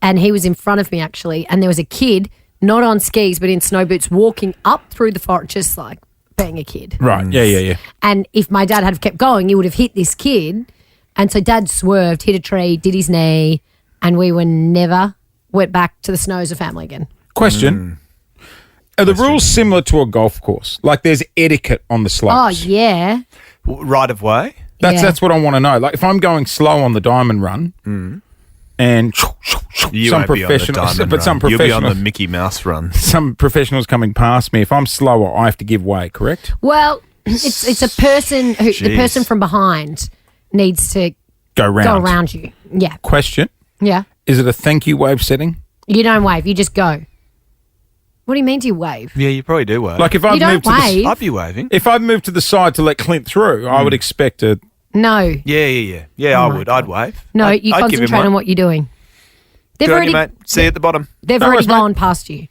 [SPEAKER 4] and he was in front of me, actually, and there was a kid, not on skis, but in snow boots, walking up through the forest, just like being a kid.
[SPEAKER 3] Right, yeah.
[SPEAKER 4] And if my dad had kept going, he would have hit this kid, and so Dad swerved, hit a tree, did his knee, and we went back to the snow as a family again.
[SPEAKER 3] Question. Are the rules similar to a golf course? Like there's etiquette on the slopes?
[SPEAKER 4] Oh, yeah.
[SPEAKER 6] Right of way?
[SPEAKER 3] That's what I want to know. Like if I'm going slow on the diamond run and
[SPEAKER 6] You
[SPEAKER 3] some
[SPEAKER 6] won't be on the
[SPEAKER 3] professionals,
[SPEAKER 6] diamond
[SPEAKER 3] but
[SPEAKER 6] run.
[SPEAKER 3] some
[SPEAKER 6] You'll be on
[SPEAKER 3] professionals,
[SPEAKER 6] the Mickey Mouse run.
[SPEAKER 3] some professionals coming past me, if I'm slower, I have to give way, correct?
[SPEAKER 4] Well, it's a person who the
[SPEAKER 3] Jeez.
[SPEAKER 4] person from behind needs to
[SPEAKER 3] Go round.
[SPEAKER 4] go around you. Yeah.
[SPEAKER 3] Question.
[SPEAKER 4] Yeah.
[SPEAKER 3] Is it a thank you wave setting?
[SPEAKER 4] You don't wave, you just go. What do you mean do you wave?
[SPEAKER 6] Yeah, you probably do wave.
[SPEAKER 3] Like if I've
[SPEAKER 4] You don't
[SPEAKER 3] moved to the
[SPEAKER 4] wave.
[SPEAKER 6] I'd be waving.
[SPEAKER 3] if I've moved to the side to let Clint through, I would expect a
[SPEAKER 4] No.
[SPEAKER 6] Yeah,
[SPEAKER 4] Oh
[SPEAKER 6] I
[SPEAKER 4] my
[SPEAKER 6] would. I'd wave.
[SPEAKER 4] No,
[SPEAKER 6] I'd
[SPEAKER 4] you
[SPEAKER 6] give him
[SPEAKER 4] concentrate
[SPEAKER 6] one.
[SPEAKER 4] on what you're doing. They've
[SPEAKER 6] Good on
[SPEAKER 4] already
[SPEAKER 6] you, mate. See you at the bottom.
[SPEAKER 4] they've
[SPEAKER 3] No
[SPEAKER 4] already
[SPEAKER 3] worries, mate.
[SPEAKER 4] gone past you.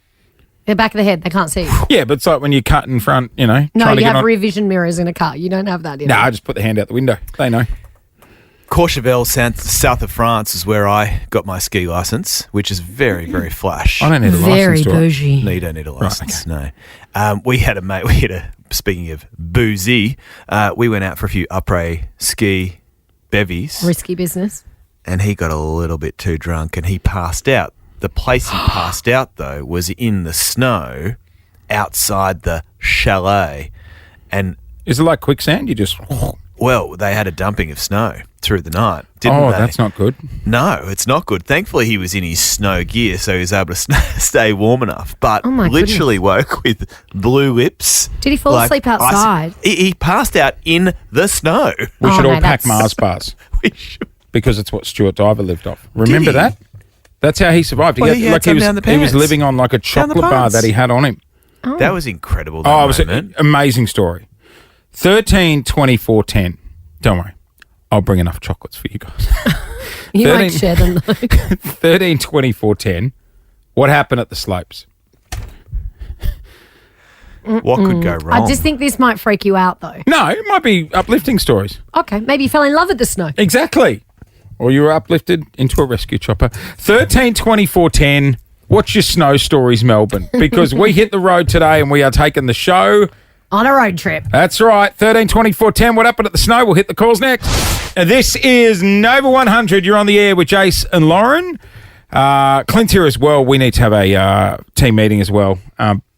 [SPEAKER 4] They're back of the head, they can't see you.
[SPEAKER 3] Yeah, but it's like when you cut in front,
[SPEAKER 4] No,
[SPEAKER 3] trying to
[SPEAKER 4] you
[SPEAKER 3] get
[SPEAKER 4] have
[SPEAKER 3] on.
[SPEAKER 4] rear vision mirrors in a car. You don't have that in
[SPEAKER 3] No, I just put the hand out the window. They know.
[SPEAKER 6] Courchevel, south of France, is where I got my ski license, which is very, very flash.
[SPEAKER 3] I don't need a
[SPEAKER 4] Very
[SPEAKER 3] license to it.
[SPEAKER 4] bougie.
[SPEAKER 6] No, you don't need a license. No. We had a mate. We had a. Speaking of boozy, we went out for a few après ski bevies,
[SPEAKER 4] Risky business.
[SPEAKER 6] and he got a little bit too drunk, and he passed out. The place he passed out though was in the snow, outside the chalet, and
[SPEAKER 3] Is it like quicksand? You just
[SPEAKER 6] well, they had a dumping of snow through the night. Didn't they?
[SPEAKER 3] that's not good.
[SPEAKER 6] No, it's not good. Thankfully, he was in his snow gear, so he was able to stay warm enough. But
[SPEAKER 4] Oh my
[SPEAKER 6] literally woke with blue lips.
[SPEAKER 4] Did he fall asleep outside?
[SPEAKER 6] He passed out in the snow.
[SPEAKER 3] We
[SPEAKER 4] Oh,
[SPEAKER 3] should all
[SPEAKER 4] no,
[SPEAKER 3] pack
[SPEAKER 4] that's-
[SPEAKER 3] Mars bars
[SPEAKER 6] We should.
[SPEAKER 3] because it's what Stuart Diver lived off. Remember
[SPEAKER 6] he?
[SPEAKER 3] that? That's how he survived.
[SPEAKER 6] Well, he had some down the
[SPEAKER 3] he was
[SPEAKER 6] pants.
[SPEAKER 3] living on like a
[SPEAKER 6] Down the
[SPEAKER 3] chocolate bar
[SPEAKER 6] pants.
[SPEAKER 3] that he had on him.
[SPEAKER 6] That was incredible.
[SPEAKER 3] Oh,
[SPEAKER 6] That
[SPEAKER 3] it was an
[SPEAKER 6] moment.
[SPEAKER 3] amazing story. 13, 24, 10. Don't worry. I'll bring enough chocolates for you guys.
[SPEAKER 4] You
[SPEAKER 3] 13
[SPEAKER 4] might share them though.
[SPEAKER 3] 13, 24, 10. What happened at the slopes?
[SPEAKER 6] What could go wrong?
[SPEAKER 4] I just think this might freak you out though.
[SPEAKER 3] No, it might be uplifting stories.
[SPEAKER 4] Okay, maybe you fell in love with the snow.
[SPEAKER 3] Exactly. Or you were uplifted into a rescue chopper. 13, 24, 10. What's your snow stories, Melbourne? Because we hit the road today and we are taking the show
[SPEAKER 4] On a road trip.
[SPEAKER 3] That's right. 13 24 10. What happened at the snow? We'll hit the calls next. This is Nova 100. You're on the air with Jase and Lauren. Clint's here as well. We need to have a team meeting as well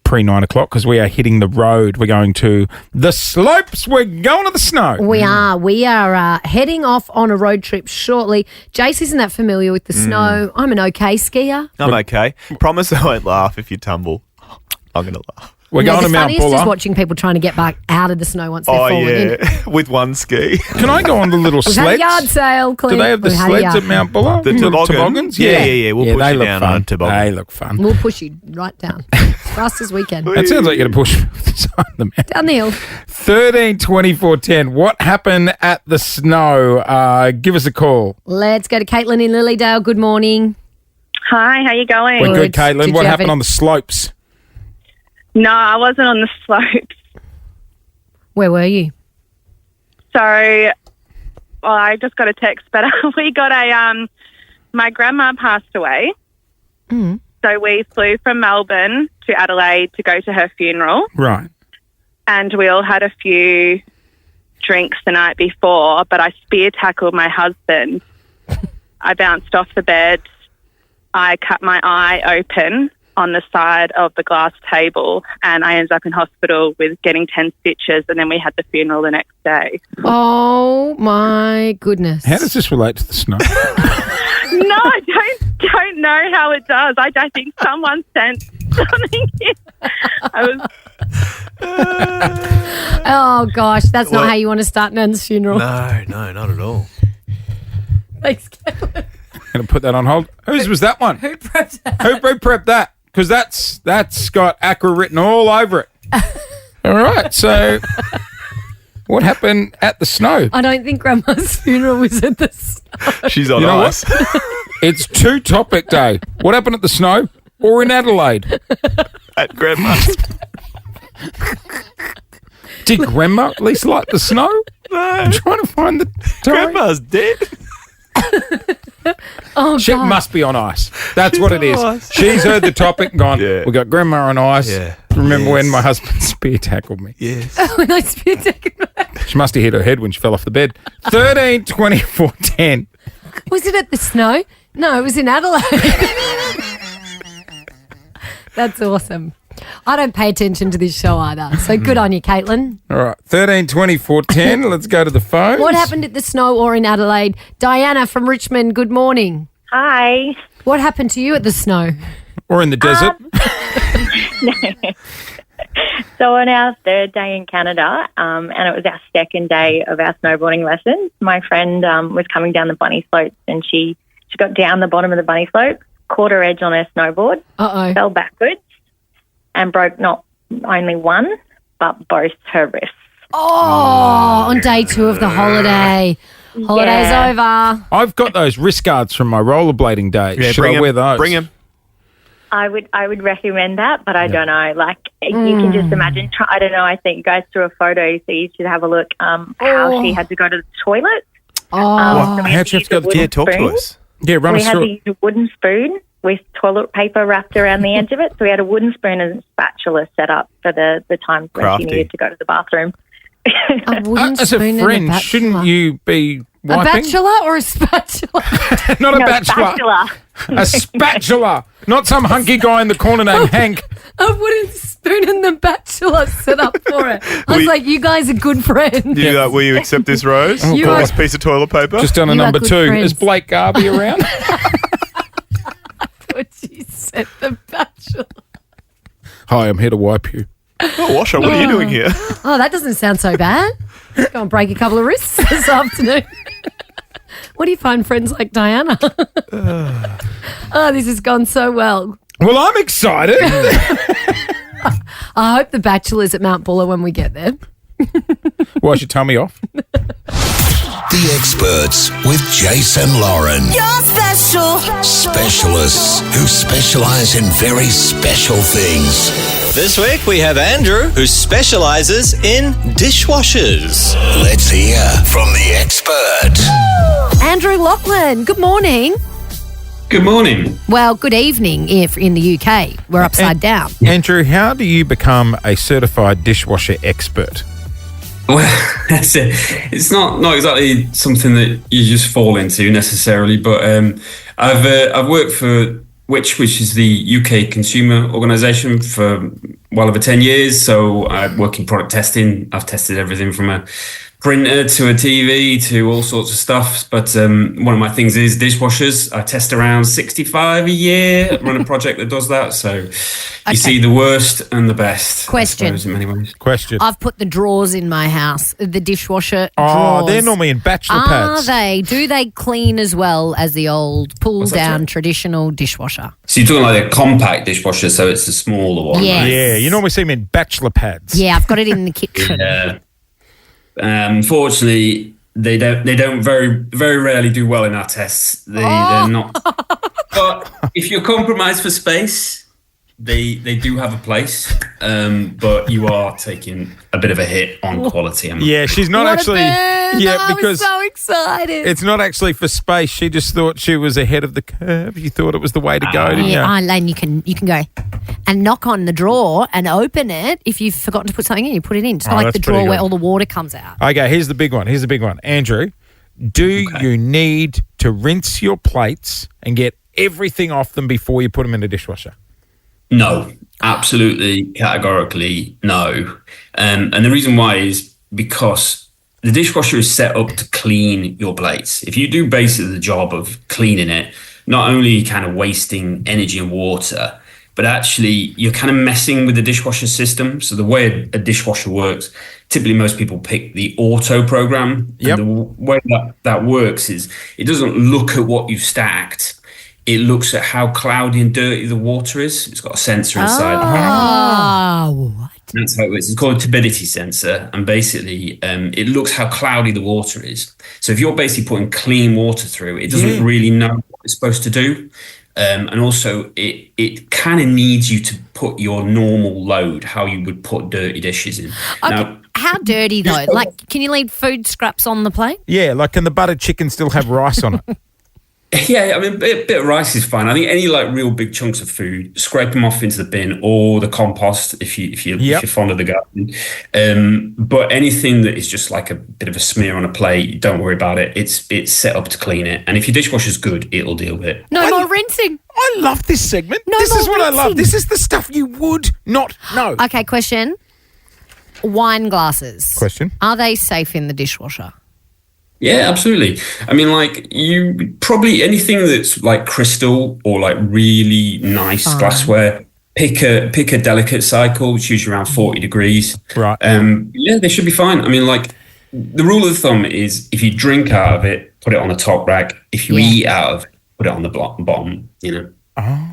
[SPEAKER 3] pre 9 o'clock because we are hitting the road. We're going to the slopes. We're going to the snow.
[SPEAKER 4] We are. We are heading off on a road trip shortly. Jase isn't that familiar with the snow. I'm an okay skier.
[SPEAKER 6] I'm okay. Promise I won't laugh if you tumble. I'm going to laugh.
[SPEAKER 3] We're going to Mount
[SPEAKER 4] Buller. The funniest is
[SPEAKER 3] Buller.
[SPEAKER 4] watching people trying to get back out of the snow once they've fallen in.
[SPEAKER 6] With one ski.
[SPEAKER 3] Can I go on the little
[SPEAKER 4] We've had a
[SPEAKER 3] sleds?
[SPEAKER 4] yard sale, Clint.
[SPEAKER 3] Do they have the
[SPEAKER 4] We've had a
[SPEAKER 3] sleds
[SPEAKER 4] yard-
[SPEAKER 3] at Mount Buller?
[SPEAKER 6] The
[SPEAKER 3] toboggans?
[SPEAKER 6] Yeah. We'll push
[SPEAKER 3] they
[SPEAKER 6] you
[SPEAKER 3] look
[SPEAKER 6] down
[SPEAKER 3] fun.
[SPEAKER 6] on a toboggan.
[SPEAKER 3] They look fun.
[SPEAKER 4] We'll push you right down. Fastest we can.
[SPEAKER 3] That sounds like you're going to push the mountain.
[SPEAKER 4] Down the hill.
[SPEAKER 3] 13 24 10. What happened at the snow? Give us a call.
[SPEAKER 4] Let's go to Caitlin in Lilydale. Good morning.
[SPEAKER 16] Hi, how you going?
[SPEAKER 3] We're good, Caitlin.
[SPEAKER 4] Did
[SPEAKER 3] What
[SPEAKER 4] you have
[SPEAKER 3] happened
[SPEAKER 4] any-
[SPEAKER 3] on the slopes?
[SPEAKER 16] No, I wasn't on the slopes.
[SPEAKER 4] Where were you?
[SPEAKER 16] So, I just got a text, but we got my grandma passed away.
[SPEAKER 4] Mm.
[SPEAKER 16] So we flew from Melbourne to Adelaide to go to her funeral.
[SPEAKER 3] Right.
[SPEAKER 16] And we all had a few drinks the night before, but I spear tackled my husband. I bounced off the bed. I cut my eye open on the side of the glass table, and I ended up in hospital with getting 10 stitches, and then we had the funeral the next day.
[SPEAKER 4] Oh, my goodness.
[SPEAKER 3] How does this relate to the snow?
[SPEAKER 16] No, I don't know how it does. I think someone sent something in.
[SPEAKER 4] Oh, gosh. That's not how you want to start Nan's funeral.
[SPEAKER 6] No, not at all.
[SPEAKER 4] Thanks, Caitlin.
[SPEAKER 3] Going to put that on hold. Whose was that one?
[SPEAKER 4] Who prepped that?
[SPEAKER 3] Who prepped that? Because that's got Accra written all over it. All right, so what happened at the snow?
[SPEAKER 4] I don't think Grandma's funeral was at the snow.
[SPEAKER 6] She's on
[SPEAKER 3] You know
[SPEAKER 6] ice.
[SPEAKER 3] It's two topic day. What happened at the snow or in Adelaide?
[SPEAKER 6] At Grandma's.
[SPEAKER 3] Did Grandma at least like the snow?
[SPEAKER 6] No.
[SPEAKER 3] I'm trying to find the time.
[SPEAKER 6] Grandma's dead.
[SPEAKER 4] Oh,
[SPEAKER 3] She
[SPEAKER 4] God.
[SPEAKER 3] must be on ice. That's what it
[SPEAKER 6] on
[SPEAKER 3] is.
[SPEAKER 6] ice.
[SPEAKER 3] She's heard the topic and gone,
[SPEAKER 6] Yeah.
[SPEAKER 3] we got Grandma on ice.
[SPEAKER 6] Yeah.
[SPEAKER 3] Remember when
[SPEAKER 6] Yes.
[SPEAKER 3] my husband spear tackled me?
[SPEAKER 6] Yes.
[SPEAKER 4] When I spear tackled
[SPEAKER 3] She must have hit her head when she fell off the bed. 13 24 10.
[SPEAKER 4] Was it at the snow? No, it was in Adelaide. That's awesome. I don't pay attention to this show either. So good on you, Caitlin.
[SPEAKER 3] All right, 13 24 10. Let's go to the phone.
[SPEAKER 4] What happened at the snow or in Adelaide? Diana from Richmond, good morning.
[SPEAKER 12] Hi.
[SPEAKER 4] What happened to you at the snow?
[SPEAKER 3] Or in the desert?
[SPEAKER 12] So on our third day in Canada, and it was our second day of our snowboarding lessons, my friend was coming down the bunny slopes, and she got down the bottom of the bunny slope, caught her edge on her snowboard, fell backwards, and broke not only one, but both her wrists.
[SPEAKER 4] Oh, on day 2 of the holiday. Holiday's
[SPEAKER 12] Yeah.
[SPEAKER 4] over.
[SPEAKER 3] I've got those wrist guards from my rollerblading days.
[SPEAKER 6] Yeah,
[SPEAKER 3] Should
[SPEAKER 6] bring
[SPEAKER 3] I
[SPEAKER 6] 'em.
[SPEAKER 3] wear those?
[SPEAKER 6] Bring him.
[SPEAKER 12] I would recommend that, but I don't know. Like, you can just imagine. I don't know. I think you guys threw a photo, so you should have a look how she had to go to the toilet.
[SPEAKER 4] Oh,
[SPEAKER 12] so we had
[SPEAKER 3] How'd you have to go to the
[SPEAKER 6] Yeah, talk to
[SPEAKER 12] spoon.
[SPEAKER 6] us.
[SPEAKER 3] Yeah, run
[SPEAKER 12] We
[SPEAKER 3] us
[SPEAKER 12] had
[SPEAKER 3] through
[SPEAKER 12] to
[SPEAKER 3] it.
[SPEAKER 12] use a wooden spoon with toilet paper wrapped around the edge of it. So we had a wooden spoon and a spatula set up for the times when
[SPEAKER 6] Crafty.
[SPEAKER 12] she needed to go to the bathroom.
[SPEAKER 4] a wooden
[SPEAKER 3] As a
[SPEAKER 4] spoon
[SPEAKER 3] friend,
[SPEAKER 4] and a
[SPEAKER 3] shouldn't
[SPEAKER 4] bachelor.
[SPEAKER 3] you be
[SPEAKER 4] A
[SPEAKER 3] wiping?
[SPEAKER 4] bachelor or a spatula?
[SPEAKER 3] Not a
[SPEAKER 12] No,
[SPEAKER 3] bachelor.
[SPEAKER 12] spatula.
[SPEAKER 3] A spatula. Not some hunky guy in the corner named Hank.
[SPEAKER 4] A wooden spoon and the bachelor set up for it. I was like, you guys are good friends.
[SPEAKER 6] Will you accept this rose?
[SPEAKER 3] Oh,
[SPEAKER 4] You
[SPEAKER 6] Or
[SPEAKER 4] are-
[SPEAKER 6] this piece of toilet paper?
[SPEAKER 3] Just done a
[SPEAKER 4] You are
[SPEAKER 3] number
[SPEAKER 4] good
[SPEAKER 3] 2.
[SPEAKER 4] friends.
[SPEAKER 3] Is Blake Garvey around?
[SPEAKER 4] What she said, the bachelor.
[SPEAKER 3] Hi, I'm here to wipe you.
[SPEAKER 6] Oh, Washer, what are you doing here?
[SPEAKER 4] Oh, that doesn't sound so bad. Go and break a couple of wrists this afternoon. What do you find friends like Diana? Oh, this has gone so well.
[SPEAKER 3] Well, I'm excited.
[SPEAKER 4] I hope the bachelor's at Mount Buller when we get there.
[SPEAKER 3] Why should tell me off?
[SPEAKER 17] The experts with Jase and Lauren.
[SPEAKER 1] You're special.
[SPEAKER 17] Specialists who specialize in very special things.
[SPEAKER 18] This week we have Andrew, who specialises in dishwashers.
[SPEAKER 17] Let's hear from the expert.
[SPEAKER 4] Andrew Lachlan, good morning.
[SPEAKER 19] Good morning.
[SPEAKER 4] Well, good evening if in the UK. We're upside down.
[SPEAKER 3] Andrew, how do you become a certified dishwasher expert?
[SPEAKER 19] Well, that's it. It's not exactly something that you just fall into necessarily, but I've worked for which is the UK consumer organisation for well over 10 years. So I work in product testing. I've tested everything from a printer to a TV to all sorts of stuff. But one of my things is dishwashers. I test around 65 a year, run a project that does that. So you see the worst and the best.
[SPEAKER 4] Question.
[SPEAKER 19] I suppose, in many ways.
[SPEAKER 3] Question.
[SPEAKER 4] I've put the drawers in my house, the dishwasher
[SPEAKER 3] Oh,
[SPEAKER 4] drawers.
[SPEAKER 3] they're normally in bachelor pads.
[SPEAKER 4] Are they? Do they clean as well as the old pull-down traditional dishwasher?
[SPEAKER 19] So you're talking like a compact dishwasher, so it's a smaller one,
[SPEAKER 4] Yes.
[SPEAKER 19] right?
[SPEAKER 3] Yeah, you normally see them in bachelor pads.
[SPEAKER 4] Yeah, I've got it in the kitchen.
[SPEAKER 19] Yeah. Unfortunately, they don't very very rarely do well in our tests. They're not. But if you're compromised for space, they do have a place. But you are taking a bit of a hit on quality.
[SPEAKER 3] Yeah, she's not actually. Yeah,
[SPEAKER 4] I
[SPEAKER 3] because
[SPEAKER 4] was so excited.
[SPEAKER 3] it's not actually for space. She just thought she was ahead of the curve. You thought it was the way to go, didn't you?
[SPEAKER 4] Yeah, Lane, you can go and knock on the drawer and open it. If you've forgotten to put something in, you put it in. It's not like
[SPEAKER 3] that's
[SPEAKER 4] the drawer
[SPEAKER 3] pretty
[SPEAKER 4] where
[SPEAKER 3] good.
[SPEAKER 4] all the water comes out.
[SPEAKER 3] Okay, here's the big one. Andrew, do you need to rinse your plates and get everything off them before you put them in the dishwasher?
[SPEAKER 19] No, absolutely, categorically no. And the reason why is because the dishwasher is set up to clean your plates. If you do basically the job of cleaning it, not only are you kind of wasting energy and water, but actually you're kind of messing with the dishwasher system. So the way a dishwasher works, typically most people pick the auto program.
[SPEAKER 3] Yep.
[SPEAKER 19] And the way that works is it doesn't look at what you've stacked. It looks at how cloudy and dirty the water is. It's got a sensor inside.
[SPEAKER 4] Oh, what?
[SPEAKER 19] That's how it works. It's called a turbidity sensor, and basically it looks how cloudy the water is. So if you're basically putting clean water through, it doesn't really know what it's supposed to do. And also it kind of needs you to put your normal load, how you would put dirty dishes in.
[SPEAKER 4] Okay.
[SPEAKER 19] Now,
[SPEAKER 4] How dirty though? Like, can you leave food scraps on the plate?
[SPEAKER 3] Yeah, like can the buttered chicken still have rice on it?
[SPEAKER 19] yeah, I mean, a bit of rice is fine. I think any like real big chunks of food, scrape them off into the bin or the compost if you're fond of the garden. But anything that is just like a bit of a smear on a plate, don't worry about it. It's set up to clean it, and if your dishwasher's good, it'll deal with it.
[SPEAKER 4] No more rinsing.
[SPEAKER 3] I love this segment.
[SPEAKER 4] No
[SPEAKER 3] This
[SPEAKER 4] more
[SPEAKER 3] is what I love.
[SPEAKER 4] rinsing.
[SPEAKER 3] This is the stuff you would not know.
[SPEAKER 4] Okay, question. Wine glasses.
[SPEAKER 3] Question.
[SPEAKER 4] Are they safe in the dishwasher?
[SPEAKER 19] Yeah, absolutely. I mean, like you probably anything that's like crystal or like really nice glassware. Pick a delicate cycle, which is usually around 40 degrees.
[SPEAKER 3] Right.
[SPEAKER 19] Yeah, they should be fine. I mean, like the rule of thumb is if you drink out of it, put it on the top rack. If you eat out of it, put it on the bottom. You know.
[SPEAKER 3] Oh,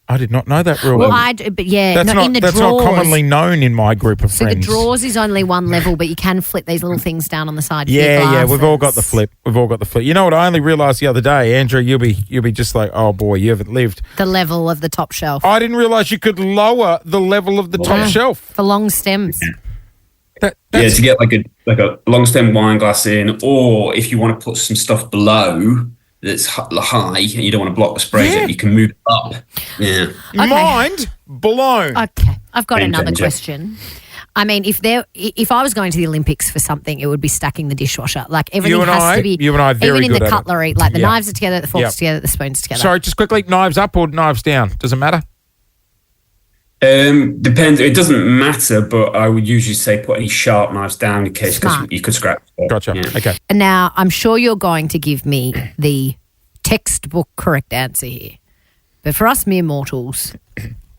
[SPEAKER 3] I did not know that rule.
[SPEAKER 4] Well, but yeah,
[SPEAKER 3] that's
[SPEAKER 4] in the
[SPEAKER 3] that's
[SPEAKER 4] drawers.
[SPEAKER 3] not commonly known in my group of
[SPEAKER 4] So
[SPEAKER 3] friends.
[SPEAKER 4] the drawers is only one level, but you can flip these little things down on the side. For your
[SPEAKER 3] Yeah, we've all got
[SPEAKER 4] glasses.
[SPEAKER 3] the flip. You know what? I only realised the other day, Andrew. You'll be just like, oh boy, you haven't lived.
[SPEAKER 4] The level of the top shelf.
[SPEAKER 3] I didn't realise you could lower the level of the top shelf
[SPEAKER 4] for long stems.
[SPEAKER 19] Yeah, to get like a long stem wine glass in, or if you want to put some stuff below that's high and you don't want to block the spray, you can move it up. Yeah.
[SPEAKER 3] Mind blown.
[SPEAKER 4] Okay, I've got
[SPEAKER 19] Game
[SPEAKER 4] another
[SPEAKER 19] changer.
[SPEAKER 4] question. I mean, if I was going to the Olympics for something, it would be stacking the dishwasher. Like everything has to be.
[SPEAKER 3] You and I are very
[SPEAKER 4] even in
[SPEAKER 3] good
[SPEAKER 4] the
[SPEAKER 3] at it.
[SPEAKER 4] cutlery, like the
[SPEAKER 3] Yeah.
[SPEAKER 4] knives are together, the forks
[SPEAKER 3] Yeah.
[SPEAKER 4] together, the spoons together.
[SPEAKER 3] Sorry, just quickly, knives up or knives down? Does it matter?
[SPEAKER 19] Depends. It doesn't matter, but I would usually say put any sharp knives down in case because
[SPEAKER 4] Smart.
[SPEAKER 19] you could scratch.
[SPEAKER 3] Gotcha. Okay.
[SPEAKER 4] And now I'm sure you're going to give me the textbook correct answer here. But for us mere mortals,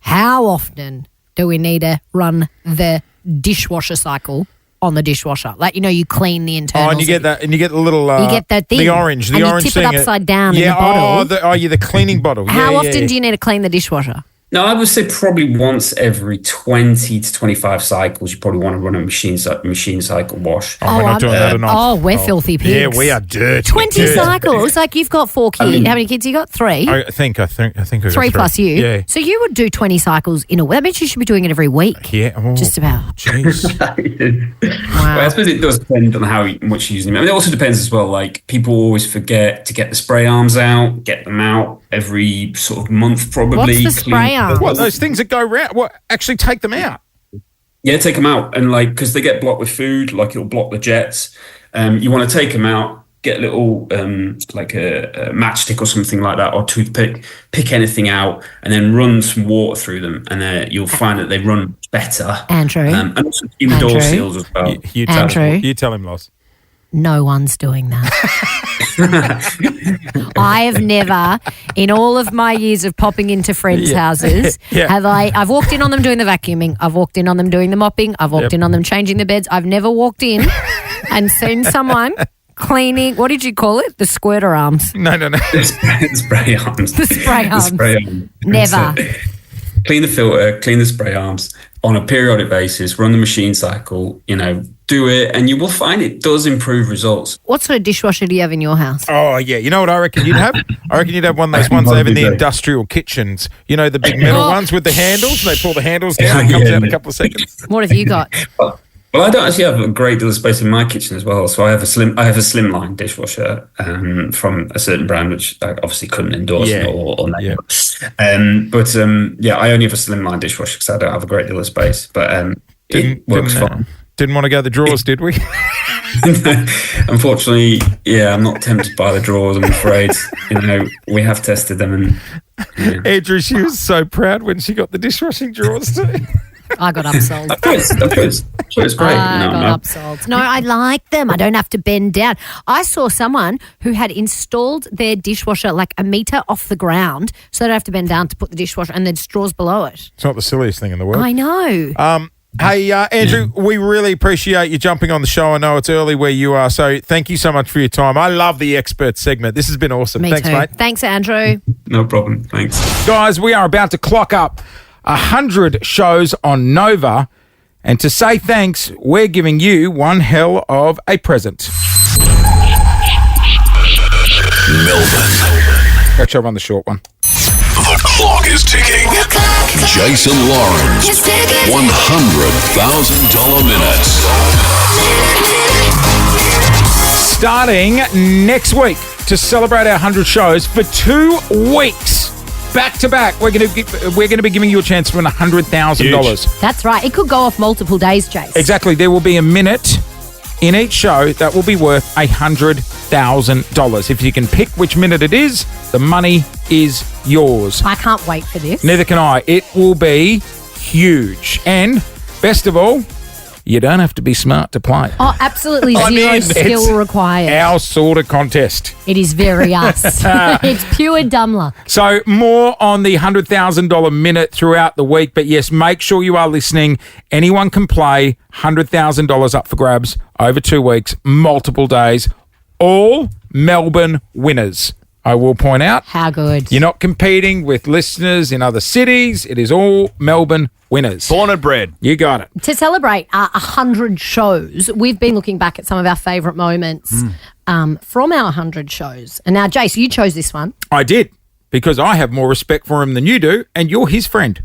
[SPEAKER 4] how often do we need to run the dishwasher cycle on the dishwasher? Like, you clean the internals.
[SPEAKER 3] Oh, and you get that, and you get the little,
[SPEAKER 4] You get that thing.
[SPEAKER 3] the orange
[SPEAKER 4] And you
[SPEAKER 3] orange
[SPEAKER 4] tip it
[SPEAKER 3] thing.
[SPEAKER 4] upside down in
[SPEAKER 3] yeah,
[SPEAKER 4] the bottle.
[SPEAKER 3] the cleaning bottle.
[SPEAKER 4] How
[SPEAKER 3] yeah,
[SPEAKER 4] often
[SPEAKER 3] yeah.
[SPEAKER 4] do you need to clean the dishwasher?
[SPEAKER 19] No, I would say probably once every 20 to 25 cycles, you probably want to run a machine cycle wash.
[SPEAKER 3] Oh, we're not doing that enough.
[SPEAKER 4] Oh, we're filthy pigs.
[SPEAKER 3] Yeah, we are dirty.
[SPEAKER 4] 20 cycles? Like, you've got 4 kids. How many kids you got? 3?
[SPEAKER 3] I think I got
[SPEAKER 4] 3 plus you.
[SPEAKER 3] Yeah.
[SPEAKER 4] So you would do 20 cycles in a week. That means you should be doing it every week.
[SPEAKER 3] Yeah. Oh,
[SPEAKER 4] just about.
[SPEAKER 3] Jeez.
[SPEAKER 19] Well, I suppose it does depend on how much you're using them. I mean, it also depends as well. Like, people always forget to get the spray arms out, get them out every sort of month, probably.
[SPEAKER 4] What's the spray arms?
[SPEAKER 3] What, those things that go round? What, actually take them out?
[SPEAKER 19] Yeah, take them out. And like, because they get blocked with food, like it'll block the jets. You want to take them out, get a little, like a matchstick or something like that, or toothpick, pick anything out, and then run some water through them. And you'll find that they run better.
[SPEAKER 4] Andrew.
[SPEAKER 19] And also in door seals as well.
[SPEAKER 3] You tell him, Loz.
[SPEAKER 4] No one's doing that. I have never, in all of my years of popping into friends' houses, I've walked in on them doing the vacuuming, I've walked in on them doing the mopping, I've walked in on them changing the beds. I've never walked in and seen someone cleaning, what did you call it? The squirter arms.
[SPEAKER 3] No.
[SPEAKER 19] The spray arms.
[SPEAKER 4] The spray arms.
[SPEAKER 19] The spray arms.
[SPEAKER 4] Never.
[SPEAKER 19] Clean the filter, clean the spray arms on a periodic basis, run the machine cycle, do it, and you will find it does improve results.
[SPEAKER 4] What sort of dishwasher do you have in your house?
[SPEAKER 3] Oh, yeah. You know what I reckon you'd have? I reckon you'd have one of those ones they have in the industrial kitchens. You know, the big metal ones with the handles? They pull the handles down and it comes out in a couple of seconds.
[SPEAKER 4] What have you got?
[SPEAKER 19] Well, I don't actually have a great deal of space in my kitchen as well. So I have a slimline dishwasher from a certain brand, which I obviously couldn't endorse or name. But I only have a slimline dishwasher because I don't have a great deal of space. But it works fine.
[SPEAKER 3] Didn't want to go the drawers, did we?
[SPEAKER 19] Unfortunately, I'm not tempted by the drawers, I'm afraid. We have tested them. And
[SPEAKER 3] Andrew, she was so proud when she got the dishwashing drawers too.
[SPEAKER 4] I got upsold.
[SPEAKER 19] Of course. It's great.
[SPEAKER 4] I got upsold. No, I like them. I don't have to bend down. I saw someone who had installed their dishwasher like a metre off the ground so they don't have to bend down to put the dishwasher and then straws below it.
[SPEAKER 3] It's not the silliest thing in the world.
[SPEAKER 4] I know.
[SPEAKER 3] Hey, Andrew, we really appreciate you jumping on the show. I know it's early where you are, so thank you so much for your time. I love the expert segment. This has been awesome.
[SPEAKER 4] Me
[SPEAKER 3] Thanks,
[SPEAKER 4] too.
[SPEAKER 3] mate.
[SPEAKER 4] Thanks, Andrew.
[SPEAKER 19] No problem. Thanks.
[SPEAKER 3] Guys, we are about to clock up 100 shows on Nova, and to say thanks, we're giving you one hell of a present.
[SPEAKER 17] Melbourne.
[SPEAKER 3] Catch up on the short one.
[SPEAKER 17] The clock is ticking. Jase and Lauren, $100,000 minutes.
[SPEAKER 3] Starting next week to celebrate our 100 shows for 2 weeks. Back to back, we're going to be giving you a chance to win $100,000.
[SPEAKER 4] That's right. It could go off multiple days, Jase.
[SPEAKER 3] Exactly. There will be a minute in each show that will be worth $100,000. If you can pick which minute it is, the money is yours.
[SPEAKER 4] I can't wait for this.
[SPEAKER 3] Neither can I. It will be huge. And best of all, you don't have to be smart to play.
[SPEAKER 4] Oh, absolutely zero skill required.
[SPEAKER 3] Our sort of contest.
[SPEAKER 4] It is very us. It's pure dumb luck.
[SPEAKER 3] So more on the $100,000 minute throughout the week. But yes, make sure you are listening. Anyone can play. $100,000 up for grabs over 2 weeks, multiple days. All Melbourne winners. I will point out.
[SPEAKER 4] How good.
[SPEAKER 3] You're not competing with listeners in other cities. It is all Melbourne winners.
[SPEAKER 6] Born and bred.
[SPEAKER 3] You got it.
[SPEAKER 4] To celebrate 100 shows, we've been looking back at some of our favourite moments from our 100 shows. And now, Jase, you chose this one.
[SPEAKER 3] I did, because I have more respect for him than you do, and you're his friend.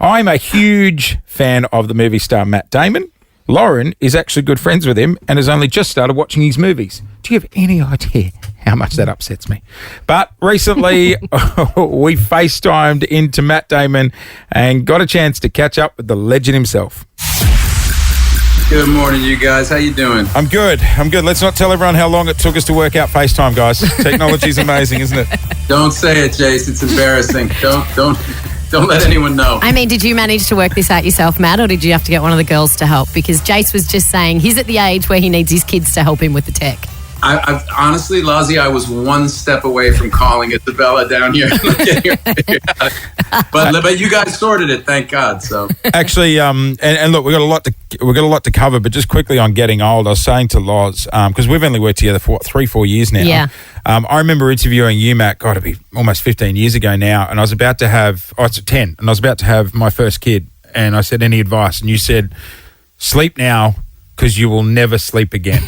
[SPEAKER 3] I'm a huge fan of the movie star Matt Damon. Lauren is actually good friends with him and has only just started watching his movies. Do you have any idea how much that upsets me? But recently, we FaceTimed into Matt Damon and got a chance to catch up with the legend himself.
[SPEAKER 20] Good morning, you guys. How you doing?
[SPEAKER 3] I'm good. Let's not tell everyone how long it took us to work out FaceTime, guys. Technology's amazing, isn't it?
[SPEAKER 20] Don't say it, Jase. It's embarrassing. Don't let anyone know.
[SPEAKER 4] I mean, did you manage to work this out yourself, Matt, or did you have to get one of the girls to help? Because Jase was just saying he's at the age where he needs his kids to help him with the tech.
[SPEAKER 20] I've honestly, Lozzie, I was one step away from calling Isabella down here. but you guys sorted it, thank God. So
[SPEAKER 3] actually, and look, we got a lot to cover. But just quickly on getting old, I was saying to Loz, because we've only worked together for 3-4 years now.
[SPEAKER 4] Yeah.
[SPEAKER 3] I remember interviewing you, Matt. God, it'd be almost 15 years ago now, and I was about to have it's 10, and I was about to have my first kid, and I said, any advice? And you said, sleep now, because you will never sleep again.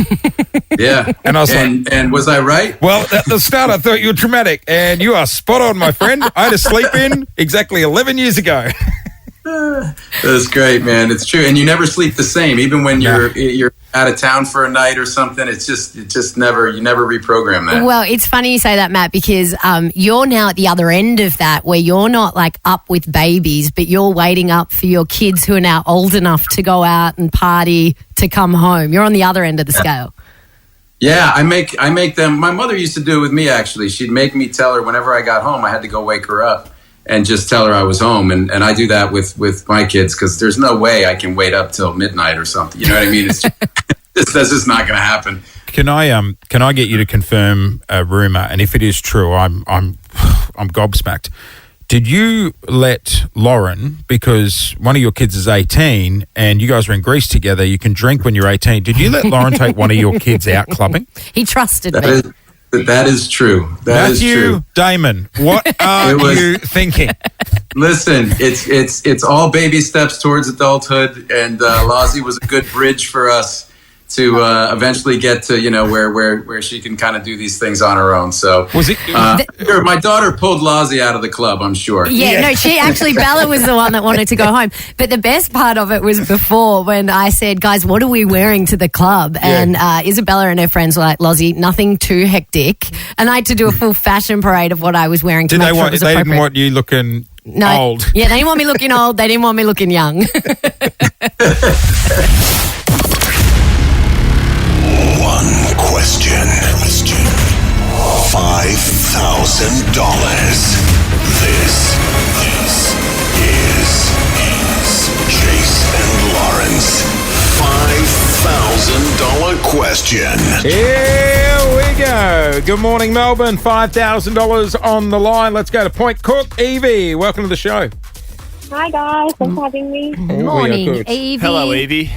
[SPEAKER 20] Yeah.
[SPEAKER 3] And I was
[SPEAKER 20] and was I right?
[SPEAKER 3] Well, at the start, I thought you were dramatic, and you are spot on, my friend. I had a sleep in exactly 11 years ago.
[SPEAKER 20] That's great, man. It's true. And you never sleep the same, even when you're out of town for a night or something. It's just never, you never reprogram that.
[SPEAKER 4] Well, it's funny you say that, Matt, because you're now at the other end of that, where you're not like up with babies, but you're waiting up for your kids who are now old enough to go out and party to come home. You're on the other end of the scale.
[SPEAKER 20] Yeah, I make them. My mother used to do it with me, actually. She'd make me tell her whenever I got home, I had to go wake her up and just tell her I was home. And I do that with my kids, because there's no way I can wait up till midnight or something. You know what I mean? It's that's just not going to happen.
[SPEAKER 3] Can I get you to confirm a rumor? And if it is true, I'm gobsmacked. Did you let Lauren, because one of your kids is 18 and you guys were in Greece together, you can drink when you're 18. Did you let Lauren take one of your kids out clubbing?
[SPEAKER 4] He trusted me.
[SPEAKER 20] That is true. That is true.
[SPEAKER 3] Matthew Damon, what are you thinking?
[SPEAKER 20] Listen, it's all baby steps towards adulthood, and Lozzie was a good bridge for us to eventually get to where she can kind of do these things on her own. So
[SPEAKER 3] was it?
[SPEAKER 20] Sure, my daughter pulled Lozzie out of the club, I'm sure.
[SPEAKER 4] Yeah, no, she actually, Bella was the one that wanted to go home. But the best part of it was before, when I said, guys, what are we wearing to the club? And Isabella and her friends were like, Lozzie, nothing too hectic. And I had to do a full fashion parade of what I was wearing to make sure it was appropriate.
[SPEAKER 3] They didn't want you looking old.
[SPEAKER 4] Yeah, they didn't want me looking old. They didn't want me looking young.
[SPEAKER 17] One question. $5,000. This is Jase and Lauren's $5,000 question.
[SPEAKER 3] Here we go. Good morning, Melbourne. $5,000 on the line. Let's go to Point Cook. Evie, welcome to the show.
[SPEAKER 12] Hi, guys. Thanks for having me.
[SPEAKER 4] Good morning, Evie.
[SPEAKER 6] Hello, Evie.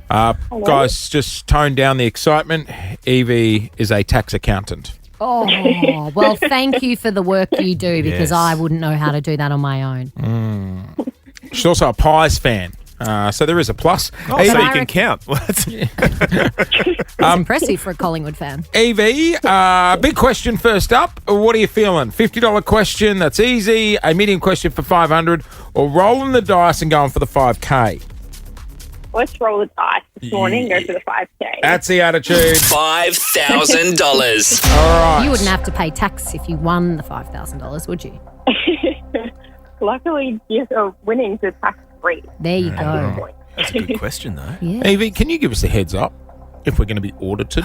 [SPEAKER 3] Guys, just tone down the excitement. Evie is a tax accountant.
[SPEAKER 4] Oh, well, thank you for the work you do, because
[SPEAKER 3] Yes.
[SPEAKER 4] I wouldn't know how to do that on my own.
[SPEAKER 3] She's also a Pies fan, so there is a plus.
[SPEAKER 6] So you can count.
[SPEAKER 4] It's impressive for a Collingwood fan.
[SPEAKER 3] Evie, big question first up. What are you feeling? $50 question, that's easy. A medium question for $500, or rolling the dice and going for the $5K?
[SPEAKER 12] Let's roll the dice this morning, go for the 5K.
[SPEAKER 3] That's the attitude.
[SPEAKER 2] $5,000.
[SPEAKER 3] All right.
[SPEAKER 4] You wouldn't have to pay tax if you won the $5,000, would you?
[SPEAKER 12] Luckily, winning's a tax-free.
[SPEAKER 4] There you go.
[SPEAKER 6] That's a good question, though.
[SPEAKER 4] Yeah.
[SPEAKER 3] Evie, can you give us a heads up if we're going to be audited?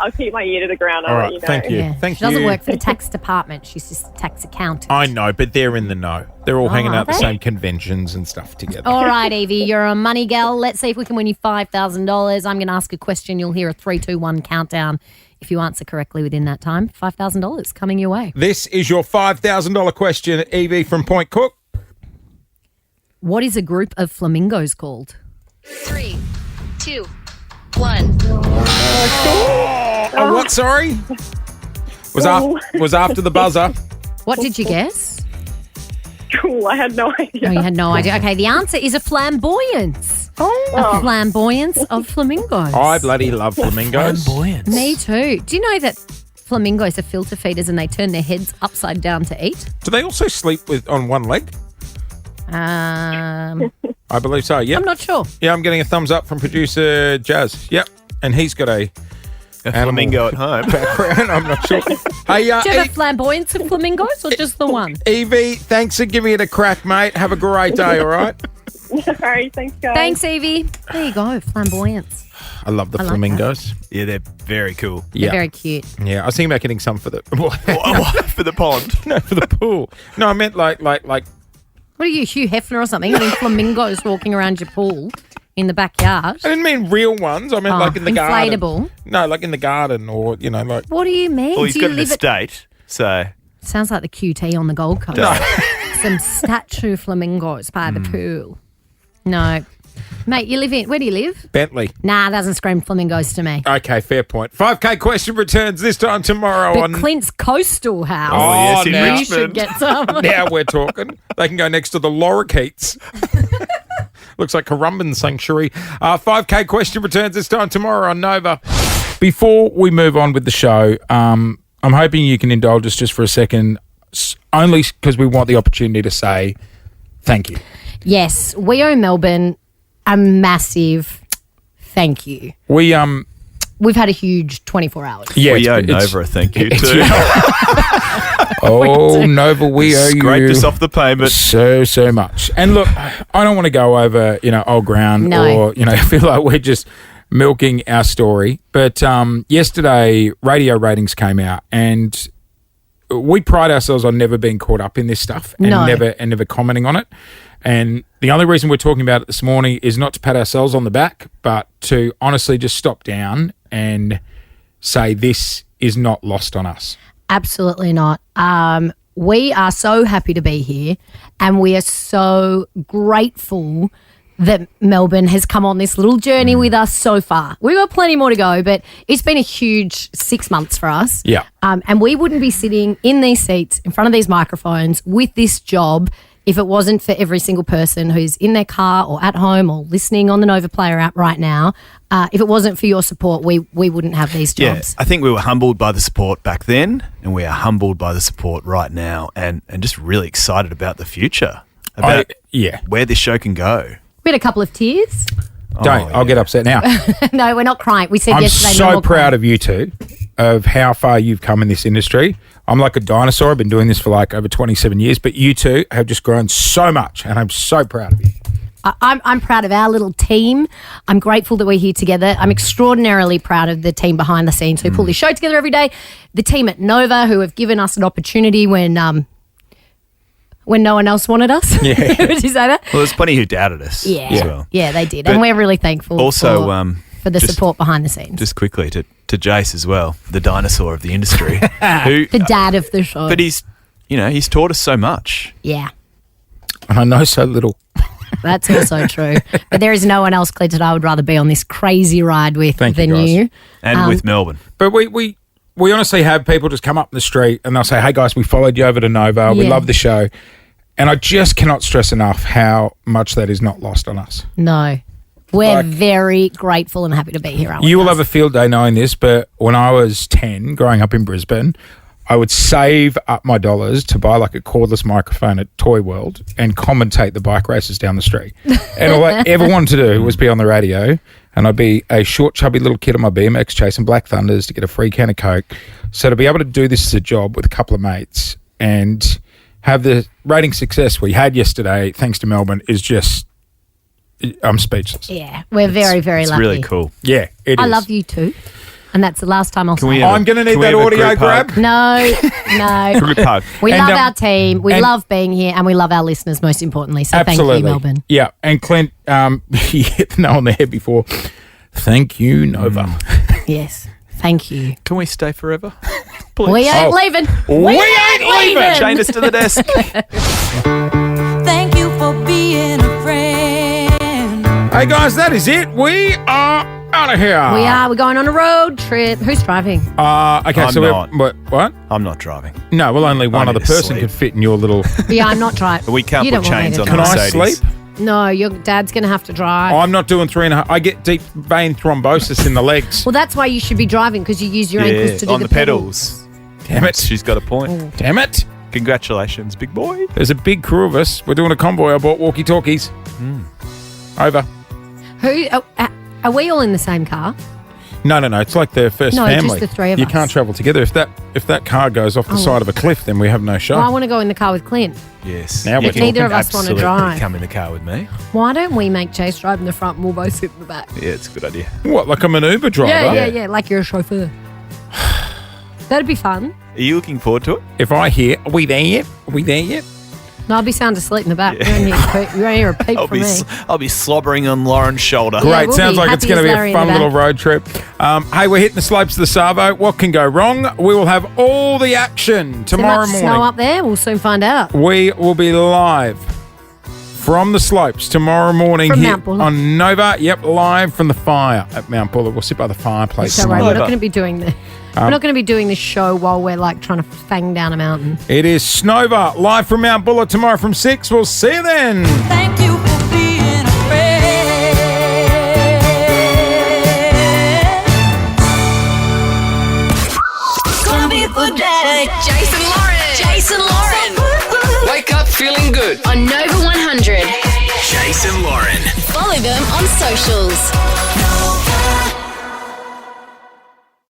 [SPEAKER 12] I'll keep my ear to the ground.
[SPEAKER 3] All
[SPEAKER 12] I'll
[SPEAKER 3] right,
[SPEAKER 12] let you know.
[SPEAKER 3] thank you.
[SPEAKER 4] Yeah.
[SPEAKER 3] Thank
[SPEAKER 4] She doesn't
[SPEAKER 3] you.
[SPEAKER 4] work for the tax department. She's just a tax accountant.
[SPEAKER 3] I know, but they're in the know. They're all hanging
[SPEAKER 4] are
[SPEAKER 3] out at the
[SPEAKER 4] they?
[SPEAKER 3] same conventions and stuff together.
[SPEAKER 4] All right, Evie, you're a money gal. Let's see if we can win you $5,000. I'm going to ask a question. You'll hear a 3, 2, 1 countdown. If you answer correctly within that time, $5,000 coming your way.
[SPEAKER 3] This is your $5,000 question, Evie from Point Cook.
[SPEAKER 4] What is a group of flamingos called?
[SPEAKER 21] 3, 2, 1.
[SPEAKER 3] Oh, what? Sorry? Was after the buzzer.
[SPEAKER 4] What did you guess?
[SPEAKER 12] Cool, I had no idea.
[SPEAKER 4] Oh, you had no idea. Okay, the answer is a flamboyance. A flamboyance of flamingos.
[SPEAKER 3] I bloody love flamingos.
[SPEAKER 4] Me too. Do you know that flamingos are filter feeders and they turn their heads upside down to eat?
[SPEAKER 3] Do they also sleep on one leg?
[SPEAKER 4] Um,
[SPEAKER 3] I believe so, yeah.
[SPEAKER 4] I'm not sure.
[SPEAKER 3] Yeah, I'm getting a thumbs up from producer Jase. Yep. And he's got a
[SPEAKER 6] flamingo at home.
[SPEAKER 3] Background, I'm not sure. Hey,
[SPEAKER 4] Do you have a flamboyance of flamingos or just the one?
[SPEAKER 3] Evie, thanks for giving it a crack, mate. Have a great day, all right?
[SPEAKER 12] All right, thanks, guys.
[SPEAKER 4] Thanks, Evie. There you go, flamboyance.
[SPEAKER 3] I love the
[SPEAKER 4] I like
[SPEAKER 3] flamingos.
[SPEAKER 6] Yeah, they're very cool.
[SPEAKER 4] They're very cute.
[SPEAKER 3] Yeah, I was thinking about getting some for the
[SPEAKER 6] for the pond.
[SPEAKER 3] No, for the pool. No, I meant like
[SPEAKER 4] What are you, Hugh Hefner or something? Having flamingos walking around your pool in the backyard.
[SPEAKER 3] I didn't mean real ones. I meant like in the garden.
[SPEAKER 4] Inflatable.
[SPEAKER 3] No, like in the garden or, like.
[SPEAKER 4] What do you mean?
[SPEAKER 6] Well, he's
[SPEAKER 4] Do
[SPEAKER 6] got
[SPEAKER 4] you
[SPEAKER 6] an
[SPEAKER 4] live at-
[SPEAKER 6] estate, so...
[SPEAKER 4] Sounds like the QT on the Gold Coast.
[SPEAKER 6] No.
[SPEAKER 4] Some statue flamingos by the pool. No. Mate, you live in... Where do you live?
[SPEAKER 3] Bentley.
[SPEAKER 4] Nah, doesn't scream flamingos to me.
[SPEAKER 3] Okay, fair point. 5K question returns this time tomorrow
[SPEAKER 4] But
[SPEAKER 3] on...
[SPEAKER 4] Clint's Coastal House.
[SPEAKER 3] Oh, yes, in
[SPEAKER 4] you
[SPEAKER 3] Richmond.
[SPEAKER 4] should get some.
[SPEAKER 3] Now we're talking. They can go next to the lorikeets. Looks like Currumbin Sanctuary. 5K question returns this time tomorrow on Nova. Before we move on with the show, I'm hoping you can indulge us just for a second, only because we want the opportunity to say thank you.
[SPEAKER 4] Yes, we owe Melbourne a massive thank you.
[SPEAKER 3] We've
[SPEAKER 4] had a huge 24 hours.
[SPEAKER 3] Yeah,
[SPEAKER 6] we owe Nova a thank you too.
[SPEAKER 3] Oh, Nova, we owe you.
[SPEAKER 6] Scraped us off the payment.
[SPEAKER 3] So much. And look, I don't want to go over, old ground or, feel like we're just milking our story. But yesterday, radio ratings came out and we pride ourselves on never being caught up in this stuff and never commenting on it. And the only reason we're talking about it this morning is not to pat ourselves on the back, but to honestly just stop down and say this is not lost on us.
[SPEAKER 4] Absolutely not. We are so happy to be here and we are so grateful that Melbourne has come on this little journey with us so far. We've got plenty more to go, but it's been a huge 6 months for us.
[SPEAKER 3] Yeah.
[SPEAKER 4] And we wouldn't be sitting in these seats in front of these microphones with this job if it wasn't for every single person who's in their car or at home or listening on the Nova Player app right now. If it wasn't for your support, we wouldn't have these jobs.
[SPEAKER 6] Yeah, I think we were humbled by the support back then and we are humbled by the support right now and just really excited about the future, about where this show can go.
[SPEAKER 4] We had a couple of tears.
[SPEAKER 3] I'll get upset now.
[SPEAKER 4] No, we're not crying. We said
[SPEAKER 3] I'm
[SPEAKER 4] yesterday.
[SPEAKER 3] so proud of you two, of how far you've come in this industry. I'm like a dinosaur. I've been doing this for like over 27 years, but you two have just grown so much, and I'm so proud of you.
[SPEAKER 4] I'm proud of our little team. I'm grateful that we're here together. I'm extraordinarily proud of the team behind the scenes who pull this show together every day. The team at Nova who have given us an opportunity when no one else wanted us.
[SPEAKER 3] Yeah.
[SPEAKER 4] Would you say that?
[SPEAKER 6] Well, there's plenty who doubted us as well.
[SPEAKER 4] Yeah, they did.
[SPEAKER 6] But
[SPEAKER 4] and we're really thankful
[SPEAKER 6] also,
[SPEAKER 4] for the support behind the scenes.
[SPEAKER 6] Just quickly to Jase as well, the dinosaur of the industry.
[SPEAKER 4] The dad of the show.
[SPEAKER 6] But he's taught us so much.
[SPEAKER 4] Yeah.
[SPEAKER 3] And I know so little.
[SPEAKER 4] That's also true. But there is no one else, Clint, that I would rather be on this crazy ride with than you.
[SPEAKER 6] And with Melbourne.
[SPEAKER 3] But we honestly have people just come up in the street and they'll say, hey, guys, we followed you over to Nova. We love the show. And I just cannot stress enough how much that is not lost on us.
[SPEAKER 4] No. We're very grateful and happy to be here, aren't we?
[SPEAKER 3] You will have a field day knowing this, but when I was 10, growing up in Brisbane, I would save up my dollars to buy like a cordless microphone at Toy World and commentate the bike races down the street. And all I ever wanted to do was be on the radio, and I'd be a short, chubby little kid on my BMX chasing Black Thunders to get a free can of Coke. So to be able to do this as a job with a couple of mates and have the rating success we had yesterday, thanks to Melbourne, is just, I'm speechless.
[SPEAKER 4] Yeah, we're very, very lucky.
[SPEAKER 6] It's really cool.
[SPEAKER 3] Yeah, it is.
[SPEAKER 4] I love you too. And that's the last time I'll say it.
[SPEAKER 3] I'm going to need that audio grab.
[SPEAKER 4] No.
[SPEAKER 6] Group hug.
[SPEAKER 4] We
[SPEAKER 3] And,
[SPEAKER 4] love our team. We love being here. And we love our listeners, most importantly. So thank you, Melbourne.
[SPEAKER 3] Yeah. And Clint, you hit the nail on the head before. Thank you, Nova.
[SPEAKER 4] Yes. Thank you.
[SPEAKER 6] Can we stay forever?
[SPEAKER 4] We ain't leaving.
[SPEAKER 3] We ain't leaving.
[SPEAKER 6] Chain us to the desk.
[SPEAKER 1] Thank you for being a friend.
[SPEAKER 3] Hey, guys, that is it. We are out of here.
[SPEAKER 4] We are. We're going on a road trip. Who's driving?
[SPEAKER 3] Okay,
[SPEAKER 6] I'm
[SPEAKER 3] so
[SPEAKER 6] not.
[SPEAKER 3] what?
[SPEAKER 6] I'm not driving.
[SPEAKER 3] No, well, only one
[SPEAKER 6] I
[SPEAKER 3] other
[SPEAKER 6] need to
[SPEAKER 3] person
[SPEAKER 6] sleep.
[SPEAKER 3] could fit in your little...
[SPEAKER 4] Yeah, I'm not driving.
[SPEAKER 6] We can't
[SPEAKER 4] You
[SPEAKER 6] put
[SPEAKER 4] don't want me
[SPEAKER 6] chains
[SPEAKER 4] to
[SPEAKER 6] on
[SPEAKER 3] Can
[SPEAKER 6] the
[SPEAKER 3] I
[SPEAKER 6] Mercedes.
[SPEAKER 3] sleep?
[SPEAKER 4] No, your dad's going to have to drive.
[SPEAKER 3] I'm not doing 3.5. I get deep vein thrombosis in the legs.
[SPEAKER 4] Well, that's why you should be driving, because you use your ankles to do
[SPEAKER 6] on the pedals.
[SPEAKER 3] Damn it.
[SPEAKER 6] She's got a point.
[SPEAKER 3] Damn it.
[SPEAKER 6] Congratulations, big boy.
[SPEAKER 3] There's a big crew of us. We're doing a convoy. I bought walkie talkies. Over.
[SPEAKER 4] Are we all in the same car?
[SPEAKER 3] No. It's like the first
[SPEAKER 4] No,
[SPEAKER 3] family.
[SPEAKER 4] just the three of
[SPEAKER 3] you
[SPEAKER 4] us.
[SPEAKER 3] can't travel together. If that car goes off the side of a cliff, then we have no shot.
[SPEAKER 4] Well, I want to go in the car with Clint.
[SPEAKER 6] Yes.
[SPEAKER 3] Now we're
[SPEAKER 6] You can
[SPEAKER 4] Neither of us want to
[SPEAKER 6] absolutely
[SPEAKER 4] drive.
[SPEAKER 6] Come in the car with me.
[SPEAKER 4] Why don't we make Jase drive in the front and we'll both sit in the back?
[SPEAKER 6] Yeah, it's a good idea.
[SPEAKER 3] What, like I'm an Uber driver?
[SPEAKER 4] Yeah, like you're a chauffeur. That'd be fun.
[SPEAKER 6] Are you looking forward to it?
[SPEAKER 3] If I hear, are we there yet?
[SPEAKER 4] No, I'll be sound asleep in the back. You won't hear a peep from me.
[SPEAKER 6] I'll be slobbering on Lauren's shoulder.
[SPEAKER 3] Great.
[SPEAKER 4] we'll
[SPEAKER 3] Sounds
[SPEAKER 4] be
[SPEAKER 3] like it's
[SPEAKER 4] happy
[SPEAKER 3] going to
[SPEAKER 4] as
[SPEAKER 3] be
[SPEAKER 4] Larry
[SPEAKER 3] a
[SPEAKER 4] in
[SPEAKER 3] fun
[SPEAKER 4] the
[SPEAKER 3] little
[SPEAKER 4] back.
[SPEAKER 3] road trip. Hey, we're hitting the slopes of the Savo. What can go wrong? We will have all the action tomorrow
[SPEAKER 4] Too much
[SPEAKER 3] morning.
[SPEAKER 4] snow up there? We'll soon find out.
[SPEAKER 3] We will be live from the slopes tomorrow morning
[SPEAKER 4] From
[SPEAKER 3] here
[SPEAKER 4] Mount Buller.
[SPEAKER 3] on Nova. Yep, live from the fire at Mount Buller. We'll sit by the fireplace.
[SPEAKER 4] So right, we're not going to be doing
[SPEAKER 3] Um,
[SPEAKER 4] we're not going to be doing this show while we're like trying to fang down a mountain.
[SPEAKER 3] It is Snova live from Mount Buller tomorrow from 6. We'll see you then.
[SPEAKER 1] Thank you for being a friend. It's gonna be a good day.
[SPEAKER 21] Jason Lauren.
[SPEAKER 2] Wake up feeling good.
[SPEAKER 21] On Nova 100.
[SPEAKER 2] Jase and Lauren.
[SPEAKER 21] Follow them on socials.
[SPEAKER 1] Nova.